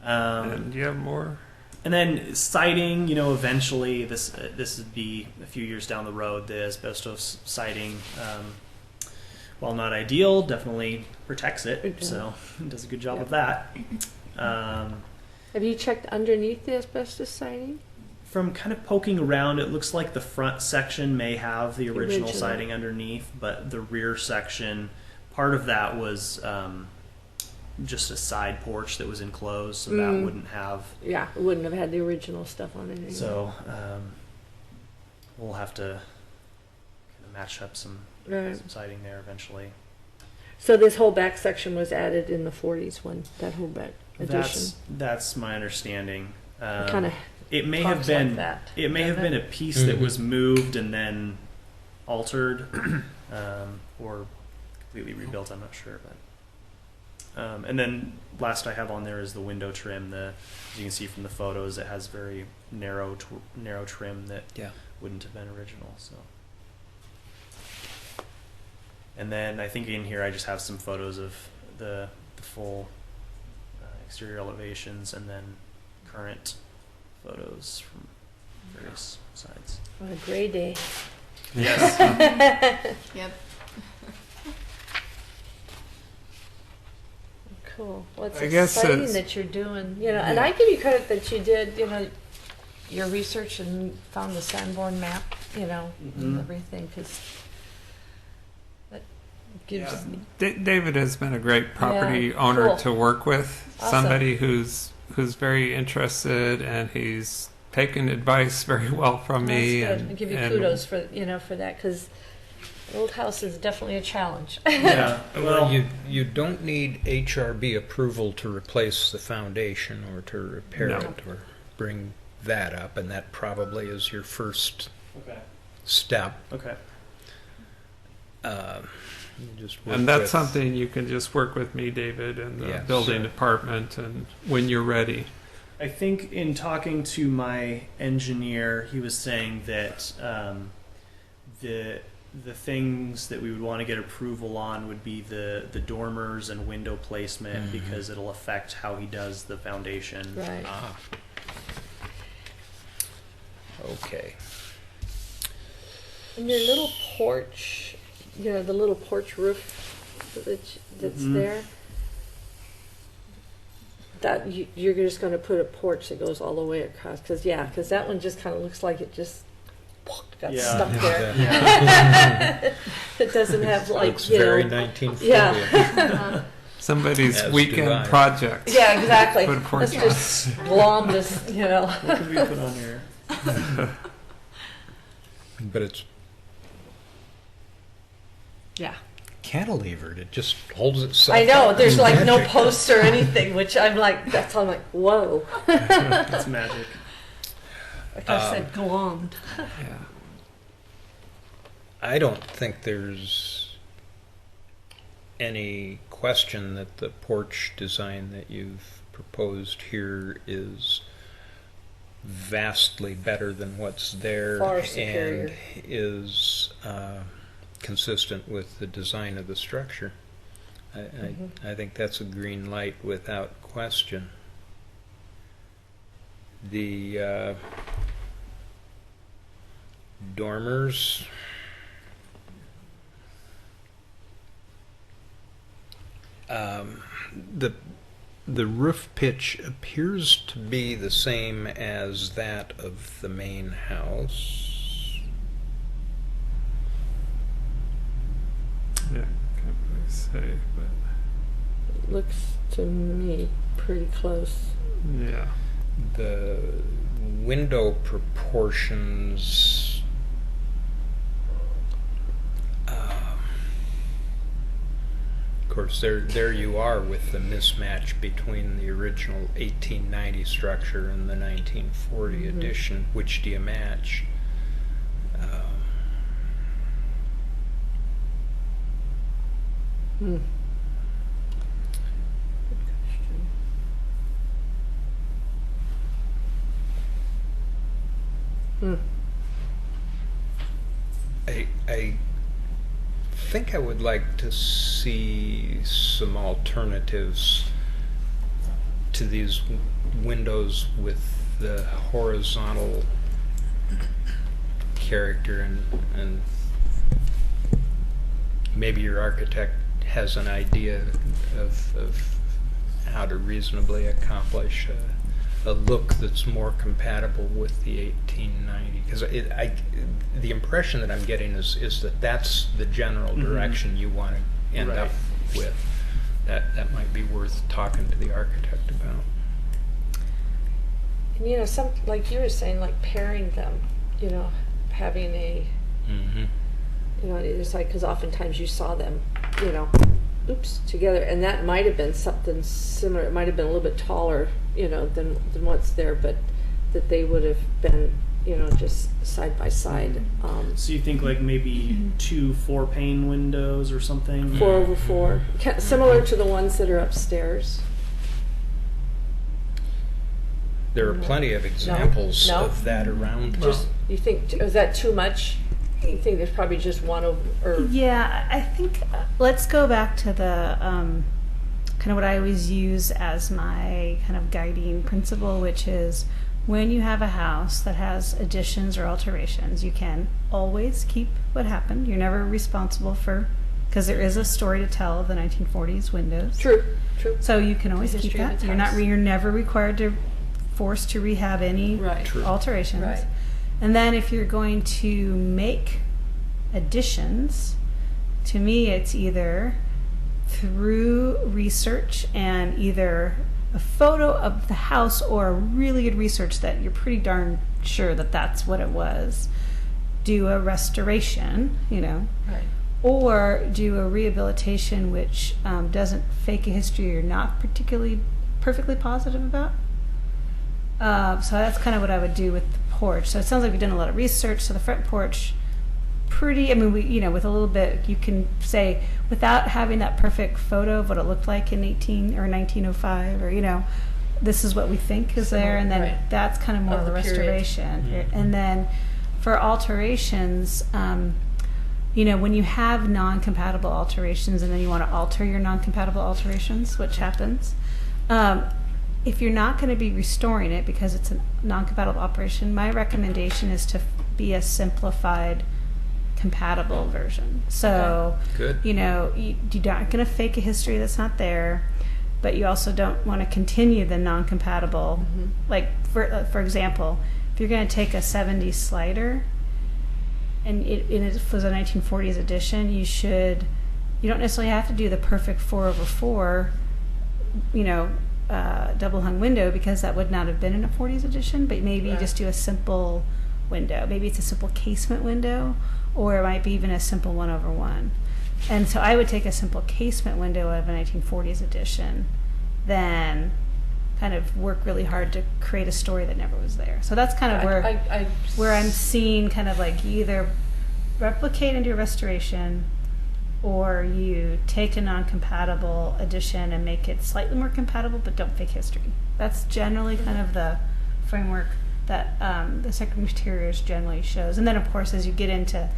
And do you have more? And then siding, eventually this would be a few years down the road. The asbestos siding, while not ideal, definitely protects it. So it does a good job of that. Have you checked underneath the asbestos siding? From kind of poking around, it looks like the front section may have the original siding underneath, but the rear section, part of that was just a side porch that was enclosed, so that wouldn't have. Yeah, it wouldn't have had the original stuff on it anyway. So we'll have to kind of match up some siding there eventually. So this whole back section was added in the 40s when that whole back addition. That's my understanding. Kind of. It may have been a piece that was moved and then altered, or completely rebuilt. I'm not sure, but and then last I have on there is the window trim. As you can see from the photos, it has very narrow trim that wouldn't have been original. So, and then I think in here I just have some photos of the full exterior elevations and then current photos from various sides. On a gray day. Yes. Yep. Cool. Well, it's I guess exciting it's- that you're doing, and I give you credit that you did, your research and found the Sanborn map, and everything, because that gives. David has been a great property owner cool. to work with. Awesome. Somebody who's very interested, and he's taken advice very well from me. That's good. And I give you and kudos for for that, because old house is definitely a challenge. Yeah. Well, you don't need HRB approval to replace the foundation or to repair No. it or bring that up, and that probably is your first Okay. step. Okay. You just work And that's with- something you can just work with me, David, and the Yes. building department, and when you're ready. I think in talking to my engineer, he was saying that the things that we would want to get approval on would be the dormers and window placement, because it'll affect how he does the foundation. Right. Ah. Okay. And your little porch, you know, the little porch roof that's there. That you're just going to put a porch that goes all the way across, because that one just kind of looks like it just got Yeah. stuck there. It doesn't have like Looks you very know. 1940. Yeah. Somebody's As do I. weekend project. Yeah, exactly. Put a porch Let's just glom this, you know. What could we put on here? But it's Yeah. cantilevered. It just holds itself. I know. up. There's like no posts or anything, which I'm like, that's how I'm like, whoa. That's magic. Like I said, glommed. Yeah. I don't think there's any question that the porch design that you've proposed here is vastly better than what's there Far superior. and is consistent with the design of the structure. I think that's a green light without question. The dormers, the roof pitch appears to be the same as that of the main house. Yeah, can't really say, but Looks to me pretty close. yeah. The window proportions, of course, there you are with the mismatch between the original 1890 structure and the 1940 edition. Which do you match? Hmm. Hmm. I think I would like to see some alternatives to these windows with the horizontal character, and maybe your architect has an idea of how to reasonably accomplish a look that's more compatible with the 1890. Because the impression that I'm getting is that that's the general direction you want to end up with. That might be worth talking to the architect about. And you know, some like you were saying, like pairing them. You know, having a Mm-hmm. you know, it's like because oftentimes you saw them, you know, together, and that might have been something similar. It might have been a little bit taller, you know, than what's there, but that they would have been, you know, just side by side. So you think like maybe 2 4-pane windows or something? 4x4, similar to the ones that are upstairs. There are plenty of examples No. of that around. Just you think is that too much? You think there's probably just one over? Or Yeah, I think let's go back to the kind of what I always use as my kind of guiding principle, which is when you have a house that has additions or alterations, you can always keep what happened. You're never responsible for, because there is a story to tell of the 1940s windows. true. So you can always The keep history of that. the You're not. house. You're never required to forced to rehab any Right. True. alterations. Right. And then if you're going to make additions, to me it's either through research and either a photo of the house or a really good research that you're pretty darn sure that that's what it was. Do a restoration, you know, Right. or do a rehabilitation which doesn't fake a history you're not particularly perfectly positive about. So that's kind of what I would do with the porch. So it sounds like we've done a lot of research. So the front porch, pretty. I mean, we, you know, with a little bit, you can say without having that perfect photo of what it looked like in 1905, or you know, this is what we think is there, and then Right. that's kind of more Of of a the period. restoration. Mhm. And then for alterations, you know, when you have non-compatible alterations, and then you want to alter your non-compatible alterations, which happens. If you're not going to be restoring it because it's a non-compatible operation, my recommendation is to be a simplified compatible version. So, Good. you're not going to fake a history that's not there, but you also don't want to continue the non-compatible. Like, for example, if you're going to take a 70s slider and it was a 1940s edition, you don't necessarily have to do the perfect 4/4, double hung window, because that would not have been in a 40s edition, but maybe you just do a simple window. Maybe it's a simple casement window, or it might be even a simple 1/1. And so I would take a simple casement window of a 1940s edition, then kind of work really hard to create a story that never was there. So that's kind of where I'm seeing kind of like you either replicate and do restoration, or you take a non-compatible edition and make it slightly more compatible, but don't fake history. That's generally kind of the framework that the Secretary of Interior generally shows. And then, of course, as you get into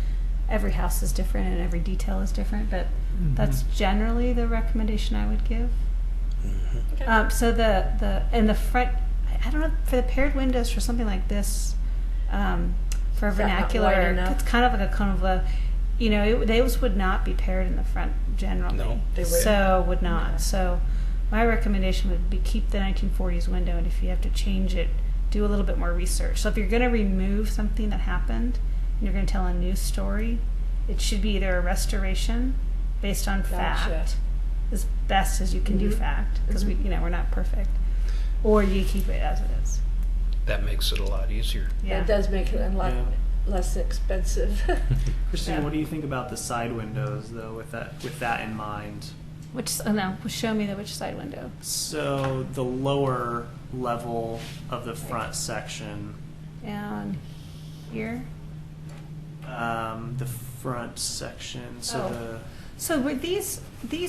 every house is different and every detail is different, but that's generally the recommendation I would give. So in the front, I don't know, for the paired windows for something like this, for a Is that not vernacular, wide enough? it's kind of a those would not be paired in the front generally. No. They wouldn't. So would not. So my recommendation would be keep the 1940s window, and if you have to change it, do a little bit more research. So if you're going to remove something that happened and you're going to tell a new story, it should be either a restoration based on fact, as best as you can do fact, because we're not perfect, or you keep it as it is. That makes it a lot easier. Yeah. It does make it a lot Yeah. less expensive. Christine, Yeah. what do you think about the side windows, though, with that in mind? Show me which side window. So the lower level of the front section, Down here. the front section. So Oh. So were these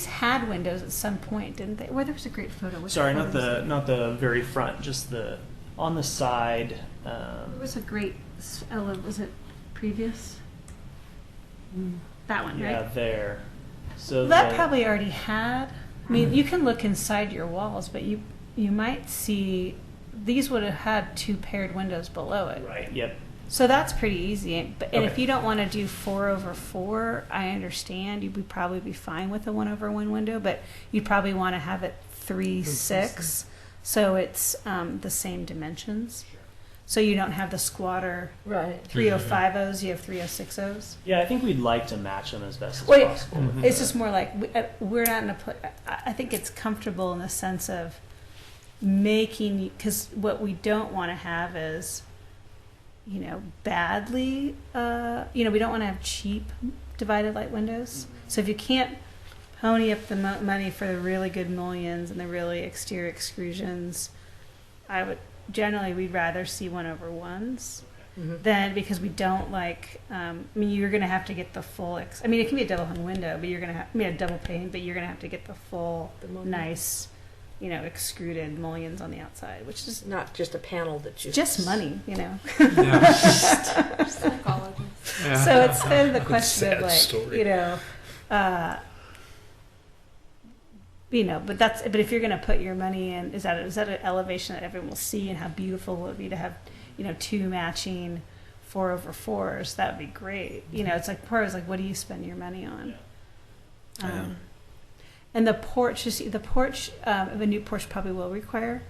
had windows at some point, didn't they? Well, there was a great photo. Which sorry, photo was it? not the very front, just the on the side. There was a great. Was it previous? That one, Yeah, right? there. So That probably already had. I mean, you can look inside your walls, but you might see these would have had two paired windows below it. right. Yep. So that's pretty easy. And if Okay. you don't want to do 4/4, I understand. You would probably be fine with a 1/1 window, but you'd probably want to have it 3/6, so it's the same dimensions. So you don't have the squatter Right. 305Os, you have 306Os. Yeah, I think we'd like to match them as best as Well, possible. It's just more like we're not in a place. I think it's comfortable in the sense of making, because what we don't want to have is, badly, we don't want to have cheap divided light windows. So if you can't pony up the money for the really good mullions and the really exterior extrusions, we'd rather see 1/1s. Then, because we don't like, you're going to have to get the full, it can be a double hung window, but you're going to have, a double pane, but you're going to have to get the full, nice, extruded mullions on the outside, which is Not just a panel that you just money, Psychology. So it's kind of the question of Sad like, story. but if you're going to put your money in, is that an elevation that everyone will see, and how beautiful will it be to have, two matching 4/4s? That would be great. It's like part is like, what do you spend your money on? And the porch of a new porch probably will require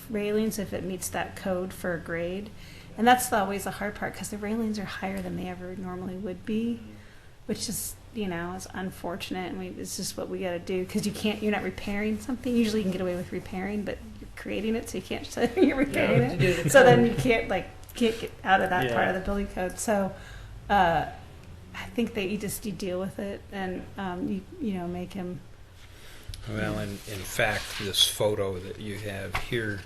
railings if it meets that code for a grade. And that's always the hard part, because the railings are higher than they ever normally would be, which is, is unfortunate. And it's just what we got to do, because you're not repairing something. Usually you can get away with repairing, but you're creating it, so you can't say you're repairing to do it. the So then code. you can't get out of that part of Yeah. the building code. So I think that you deal with it, and you make him. Well, in fact, this photo that you have here,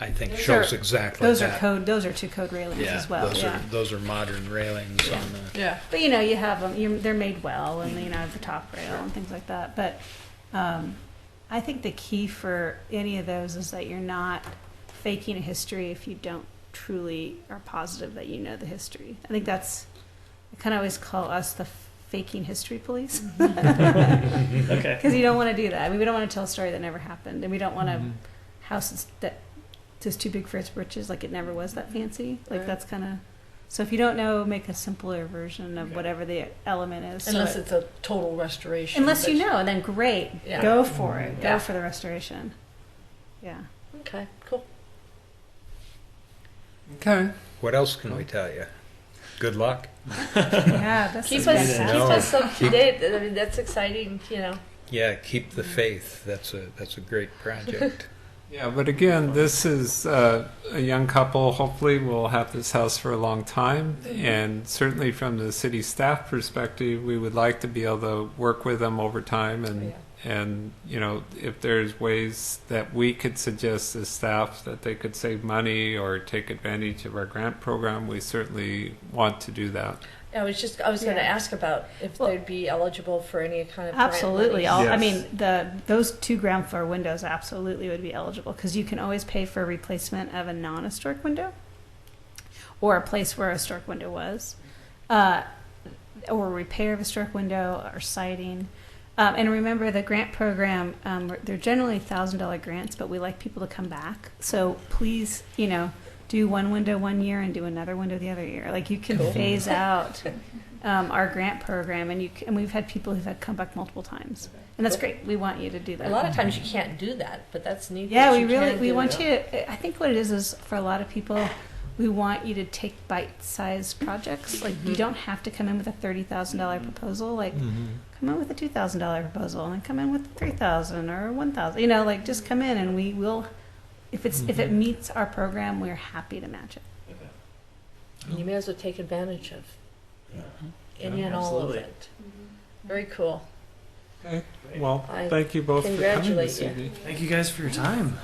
I think Those shows are- exactly Those that. are code. Those are two code railings Yeah, as well. those are modern railings Yeah. on the. Yeah. But you have them. They're made well, and the top rail and things like that. But I think the key for any of those is that you're not faking a history if you don't truly are positive that you know the history. I think that's. I kind of always call us the faking history police, Okay. because you don't want to do that. We don't want to tell a story that never happened, and we don't want a house that just too big for its britches, like it never was that fancy. Like Right. that's kind of So if you don't know, make a simpler version of whatever the element is. So Unless it's a total restoration. unless you but- know, then great, Yeah. go for it. Yeah. Go for the restoration. Yeah. Okay, cool. Okay. What else can we tell you? Good luck. Yeah, that's Keep is us, fantastic. keep us up to date. I mean, that's exciting, you know. Yeah, keep the faith. That's a great project. Yeah, but again, this is a young couple. Hopefully, we'll have this house for a long time. And certainly, from the city staff perspective, we would like to be able to work with them over time. And you know, if there's ways that we could suggest as staff that they could save money or take advantage of our grant program, we certainly want to do that. I was going to Yeah. ask about if Well- they'd be eligible for any kind of grant Absolutely. money. I Yes. mean, those 2 ground floor windows absolutely would be eligible because you can always pay for a replacement of a non-historic window or a place where a historic window was, or repair of a historic window or siding. And remember, the grant program, they're generally $1,000 grants, but we like people to come back. So please, do one window one year and do another window the other year. Like you can phase out our grant program, and we've had people who've had come back multiple times, and that's great. We want you to do that. A lot of times you can't do that, but that's neat. Yeah, that we you really can we do want it. you. I think what it is for a lot of people, we want you to take bite-sized projects. Like you don't have to come in with a $30,000 proposal. Like come in with a $2,000 proposal, and then come in with $3,000 or $1,000. Like just come in, and we will. If it meets our program, we're happy to match it. You may as well take advantage of any and all of Absolutely. it. Very cool. Okay. Well, I thank you both for coming congratulate this you. evening. Thank you guys for your time.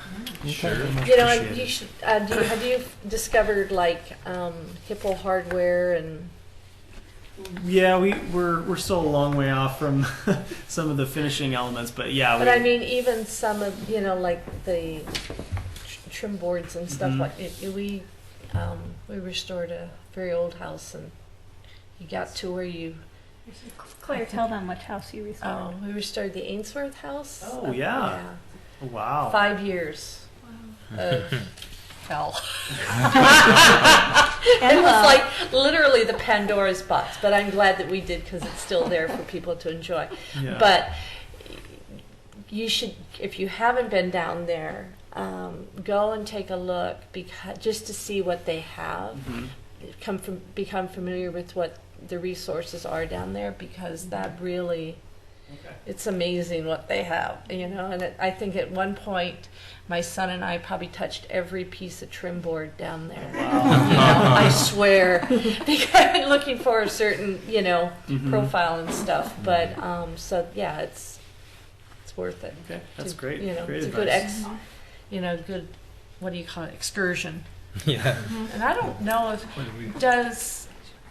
Sure. Very much You know, and appreciated. you should. Have you discovered like Hippo hardware and? Yeah, we're still a long way off from some of the finishing elements, but yeah. But I mean, even some of like the trim boards and stuff Mhm. like it. We restored a very old house, and you got to where you. Claire, tell them which house you restored. Oh, we restored the Ainsworth house. Oh, yeah. Wow. 5 years of hell. It was like literally the Pandora's box, but I'm glad that we did because it's still there for people to enjoy. Yeah. But you should, if you haven't been down there, go and take a look because just to see what they have. Mhm. Become familiar with what the resources are down there because that really. Okay. It's amazing what they have, and I think at one point my son and I probably touched every piece of trim board down there. I swear, because looking for a certain, Mhm. profile and stuff. But so yeah, it's worth it. Okay, that's To- great. Great it's a good advice. good. What do you call it? Excursion. Yeah. And I don't know if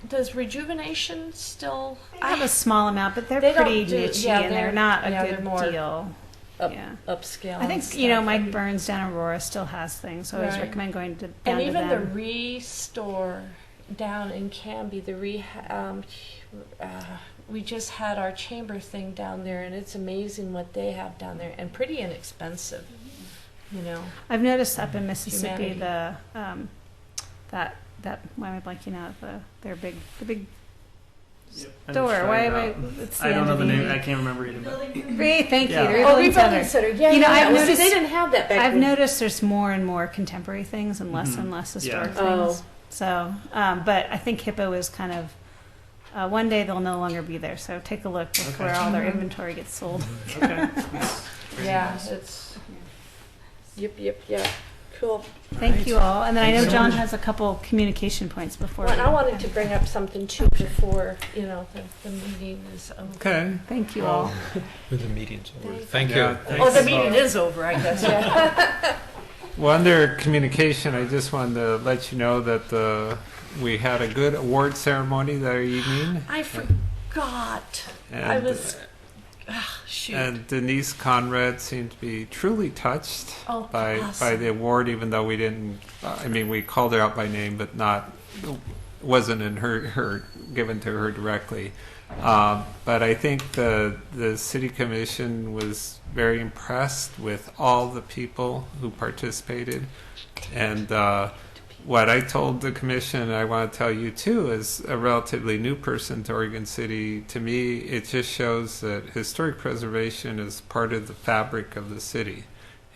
does Rejuvenation still I have a small amount, but they're They don't pretty do- niche, yeah, and they're they're- not a yeah, they're good more deal. up, Yeah. upscale? I think and stuff. Mike Burns down in Aurora still has things, so I always Right. recommend going down And to even the them. restore down in Canby, we just had our chamber thing down there, and it's amazing what they have down there, and pretty inexpensive. I've noticed up in Mississippi Humanity. that why am I blanking out the big Yep, I know store? what you're Why talking am I? about. It's I don't end know of the name. year. I can't remember either. But Great, thank Yeah. you. The Oh, Rebuilding Rebuilding Center. Center. Yeah, You know, yeah. I've Well, see, noticed- they didn't have that back I've then. noticed there's more and more contemporary things and less Mhm. and less Yeah. historic Oh. things. So, but I think Hippo is kind of one day they'll no longer be there. So take a look before Okay. all their inventory gets sold. okay. Yeah, it's. Yep. Cool. Thank you all. And then I know Thanks so John much. has a couple communication points before. Well, we- I wanted to bring up something too before the meeting is over. Okay. Thank you all. The meeting's over. Thank Thank Yeah, you. thanks. Oh, the meeting is over, I guess. Yeah. Well, under communication, I just wanted to let you know that we had a good award ceremony that evening. I forgot. And, I was. Shoot. And Denise Conrad seemed to be truly touched Oh, by awesome. the award, even though we didn't. We called her out by name, but wasn't in her given to her directly. But I think the city commission was very impressed with all the people who participated, and what I told the commission, and I want to tell you too, as a relatively new person to Oregon City, to me, it just shows that historic preservation is part of the fabric of the city.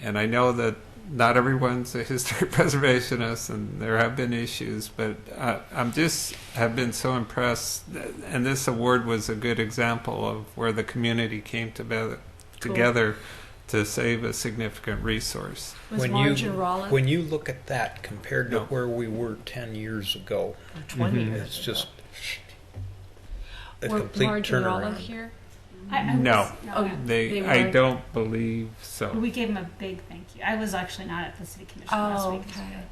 And I know that not everyone's a historic preservationist, and there have been issues, but have been so impressed. And this award was a good example of where the community came together to save a significant resource. Was When Marge you, Rolla? when you look at that compared to No. where we were 10 years ago, 20 Mhm. years it's just a Were complete Marge and Rolla turnaround. here? No. Oh, They, They I weren't? don't believe so. We gave him a big thank you. I was actually not at the city commission last Oh, week. okay. either.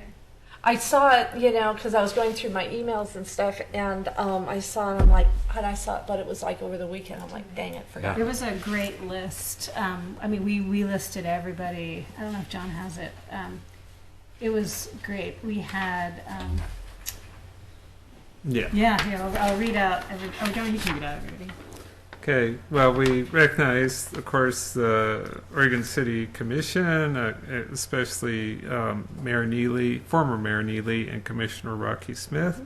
I saw it, because I was going through my emails and stuff, and I saw it. And I'm like, and I saw it, but it was like over the weekend. I'm like, dang it, forgot. There was a great list. I mean, we listed everybody. I don't know if John has it. It was great. We had, Yeah. here, I'll read out John, you can read out everybody. Okay, well, we recognize, of course, the Oregon City Commission, especially Mayor Neely, former Mayor Neely, and Commissioner Rocky Smith.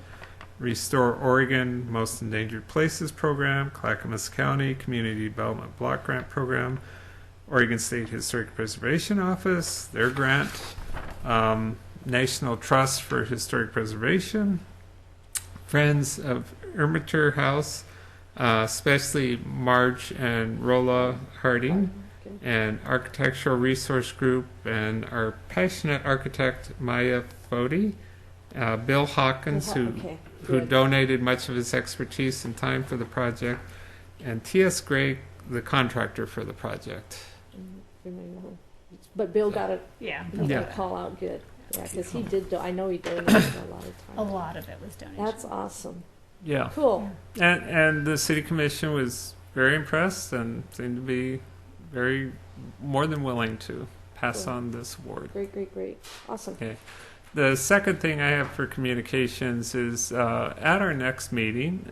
Restore Oregon Most Endangered Places Program, Clackamas County Community Development Block Grant Program, Oregon State Historic Preservation Office, their grant, National Trust for Historic Preservation, Friends of Ermitor House, especially Marge and Rolla Harding, and Architectural Resource Group, and our passionate architect Maya Fodi, Bill Hawkins, who donated much of his expertise and time for the project, and T.S. Gray, the contractor for the project. But Bill got it. Yeah, He got Yeah. a call out good. Yeah, because he did. I know he donated a lot of time. a lot of it was donated. That's awesome. Yeah. Cool. And the city commission was very impressed and seemed to be very more than willing to pass Cool. on this award. Great. Awesome. Okay. The second thing I have for communications is at our next meeting,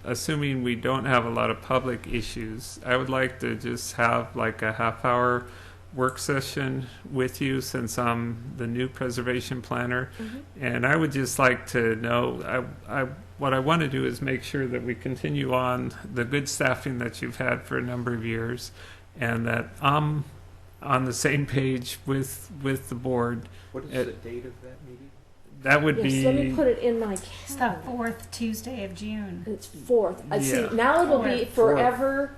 assuming we don't have a lot of public issues, I would like to just have like a half-hour work session with you, since I'm the new preservation planner. And I would just like to know, what I want to do is make sure that we continue on the good staffing that you've had for a number of years, and that I'm on the same page with the board. What is It- the date of that meeting? That would Yes, let me be, put it in my It's the calendar. 4th Tuesday of June. It's 4th. I see. Yeah. Now it'll be Fourth. forever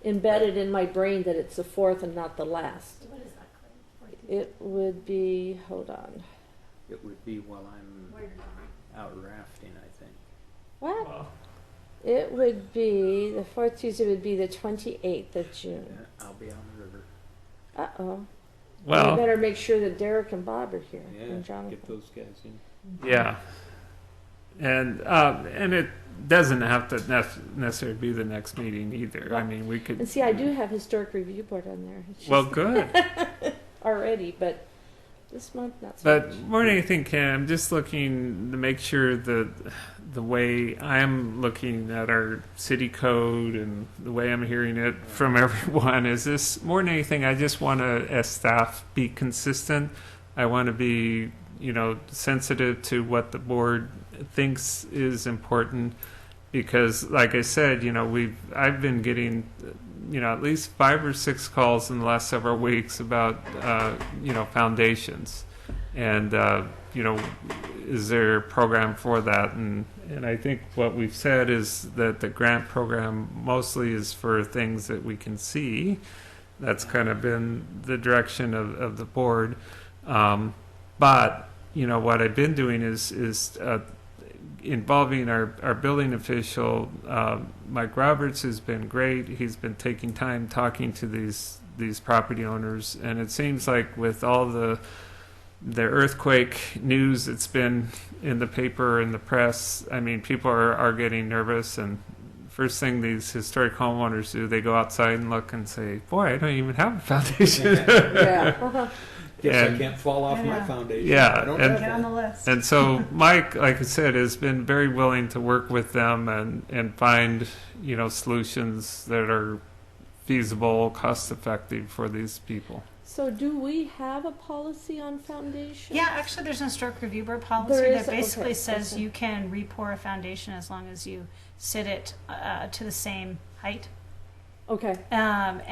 embedded in my brain that it's the 4th and not the last. What is that, It would be. Hold on. It would be while I'm out rafting, I think. What? It would be the 4th Tuesday. Would be the 28th of June. Yeah, I'll be on the river. We well, better make sure that Derek and Bob are here. Yeah, And Jonathan. get those guys in. yeah. And it doesn't have to necessarily be the next meeting either. I mean, we And could, see, I do have Historic Review Board on there. It's well, just good. already, but this month not so But much. more than anything, Ken, I'm just looking to make sure that the way I'm looking at our city code and the way I'm hearing it from everyone is this, more than anything, I just want to, as staff, be consistent. I want to be, sensitive to what the board thinks is important, because, like I said, I've been getting, at least 5 or 6 calls in the last several weeks about, foundations, and is there a program for that? And I think what we've said is that the grant program mostly is for things that we can see. That's kind of been the direction of the board. But what I've been doing is involving our building official. Mike Roberts has been great. He's been taking time talking to these property owners, and it seems like with all the earthquake news that's been in the paper and the press, I mean, people are getting nervous, and first thing these historic homeowners do, they go outside and look and say, boy, I don't even have a foundation. Yeah. Guess I And- can't fall off my Yeah. foundation. Yeah, I don't and- have Get on that. the list. And so Mike, like I said, has been very willing to work with them and find, solutions that are feasible, cost effective for these people. So do we have a policy on foundations? Yeah, actually, there's an historic review board policy There that is? basically Okay, says okay. you can re-pour a foundation as long as you sit it to the same height. Okay, And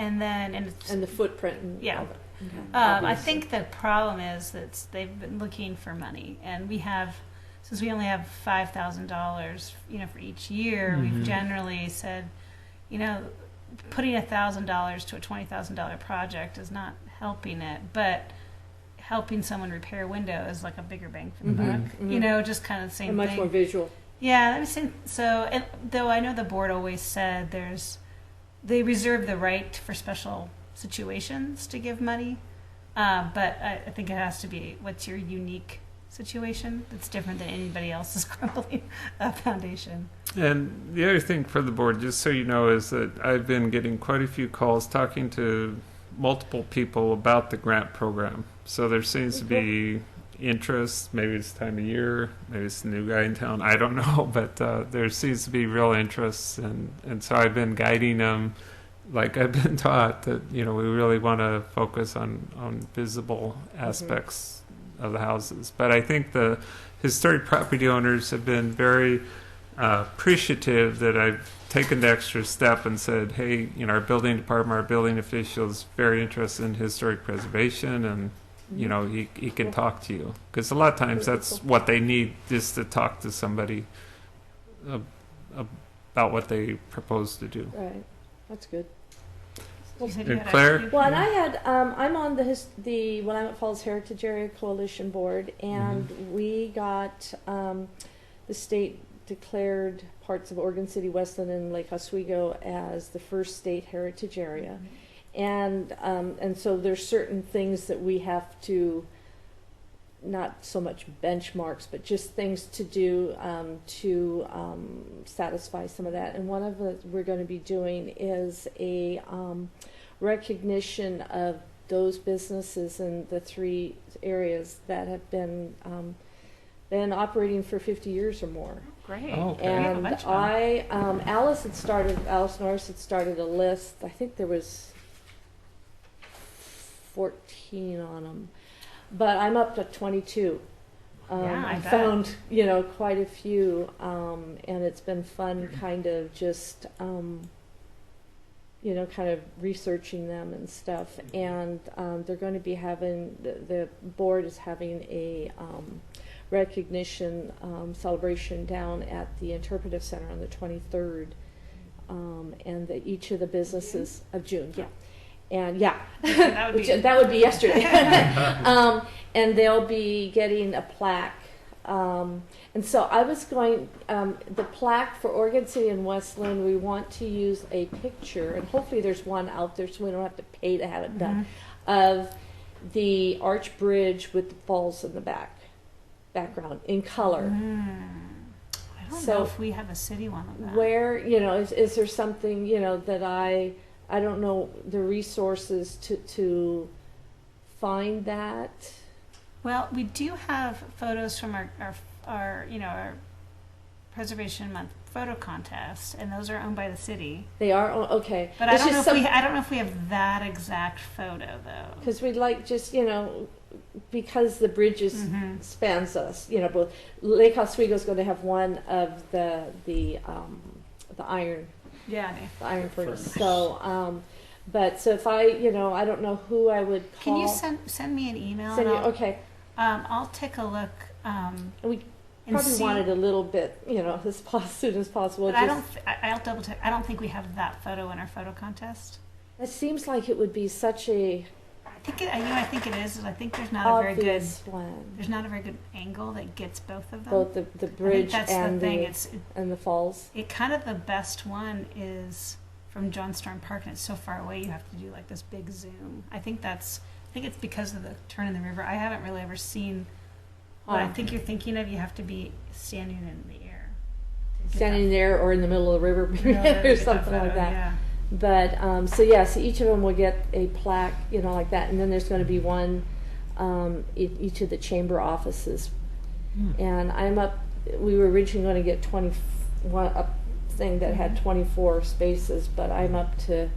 it's, and the footprint and Yeah. all that. Okay. I Obviously. think the problem is that they've been looking for money, and we have, since we only have $5,000, for each year, we've generally said, putting $1,000 to a $20,000 project is not helping it, but helping someone repair a window is like a bigger bang for the buck. Just kind of the same And much thing. more visual. Yeah, I was saying, so, and though I know the board always said they reserve the right for special situations to give money, but I think it has to be what's your unique situation that's different than anybody else's crumbling foundation. And the other thing for the board, just so you know, is that I've been getting quite a few calls talking to multiple people about the grant program. So there seems to be interest. Maybe it's time of year, maybe it's the new guy in town, I don't know, but there seems to be real interest, and so I've been guiding them like I've been taught that we really want to focus on visible aspects of the houses. But I think the historic property owners have been very appreciative that I've taken the extra step and said, hey, our building department, our building officials very interested in historic preservation, and he can talk to you, because a lot of times that's what they need, just to talk to somebody about what they propose to do. Right, that's good. You said you And had Claire? Well, and I had, I'm on the Willamette Falls Heritage Area Coalition Board, and we got the state declared parts of Oregon City, Westland, and Lake Oswego as the first state heritage area. And so there's certain things that we have to, not so much benchmarks, but just things to do to satisfy some of that. And one of the we're going to be doing is a recognition of those businesses in the three areas that have been operating for 50 years or more. Great. Oh, okay. And bunch of them. Alice Norris had started a list. I think there was 14 on them, but I'm up to 22. Yeah, I I bet. found quite a few, and it's been fun, kind of just kind of researching them and stuff. And they're going to be having the board is having a recognition celebration down at the Interpretive Center on the 23rd, and each of the businesses of June. Yeah. And That would be that would be yesterday. And they'll be getting a plaque. And so I was going, the plaque for Oregon City and Westland, we want to use a picture, and hopefully there's one out there so we don't have to pay to have it done, of the arch bridge with the falls in the background in color. I don't So know if we have a city one of that. Where, is there something, that I don't know the resources to find that? Well, we do have photos from our Preservation Month photo contest, and those are owned by the city. They are, okay. But I don't know if we have that exact photo though. Because we'd like just, because the bridges spans us, both Lake Oswego's going to have one of the iron Yeah. the iron furnace. So, but so if I don't know who I would call. Can you send me an email? Send and you, okay. I'll take a look. And we And probably see- want it a little bit, as soon as possible. But I'll double check. I don't think we have that photo in our photo contest. It seems like it would be such a I think it is. I think there's not a very good. obvious one. There's not a very good angle that gets both of them. Both the I think bridge that's and the thing. and the falls. It kind of the best one is from John Storm Park, and it's so far away you have to do like this big zoom. I think it's because of the turn in the river. I haven't really ever seen what I think you're thinking of. You have to be standing in the air. to get Standing there or in the middle of the river that- or get something like photo, that. Yeah. But so each of them will get a plaque, like that, and then there's going to be one in each of the chamber offices. And I'm up. We were originally going to get a thing that had 24 spaces, but I'm up to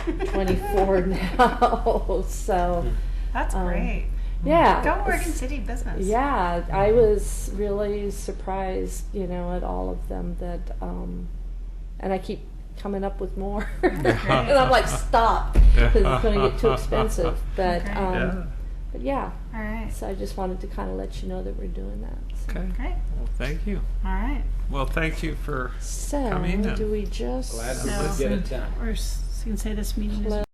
24 now. So, That's great. yeah. Go Oregon City business. Yeah, I was really surprised, you know, at all of them that, and I keep coming up with more. And I'm like, stop, because it's going to get too expensive. But, Okay. but yeah, All right. so I just wanted to kind of let you know that we're doing that. Okay. Great. Well, thank you. All right. Well, thank you for So, Coming in. do we just Glad So- we did get it done. Or you can say this meeting is close?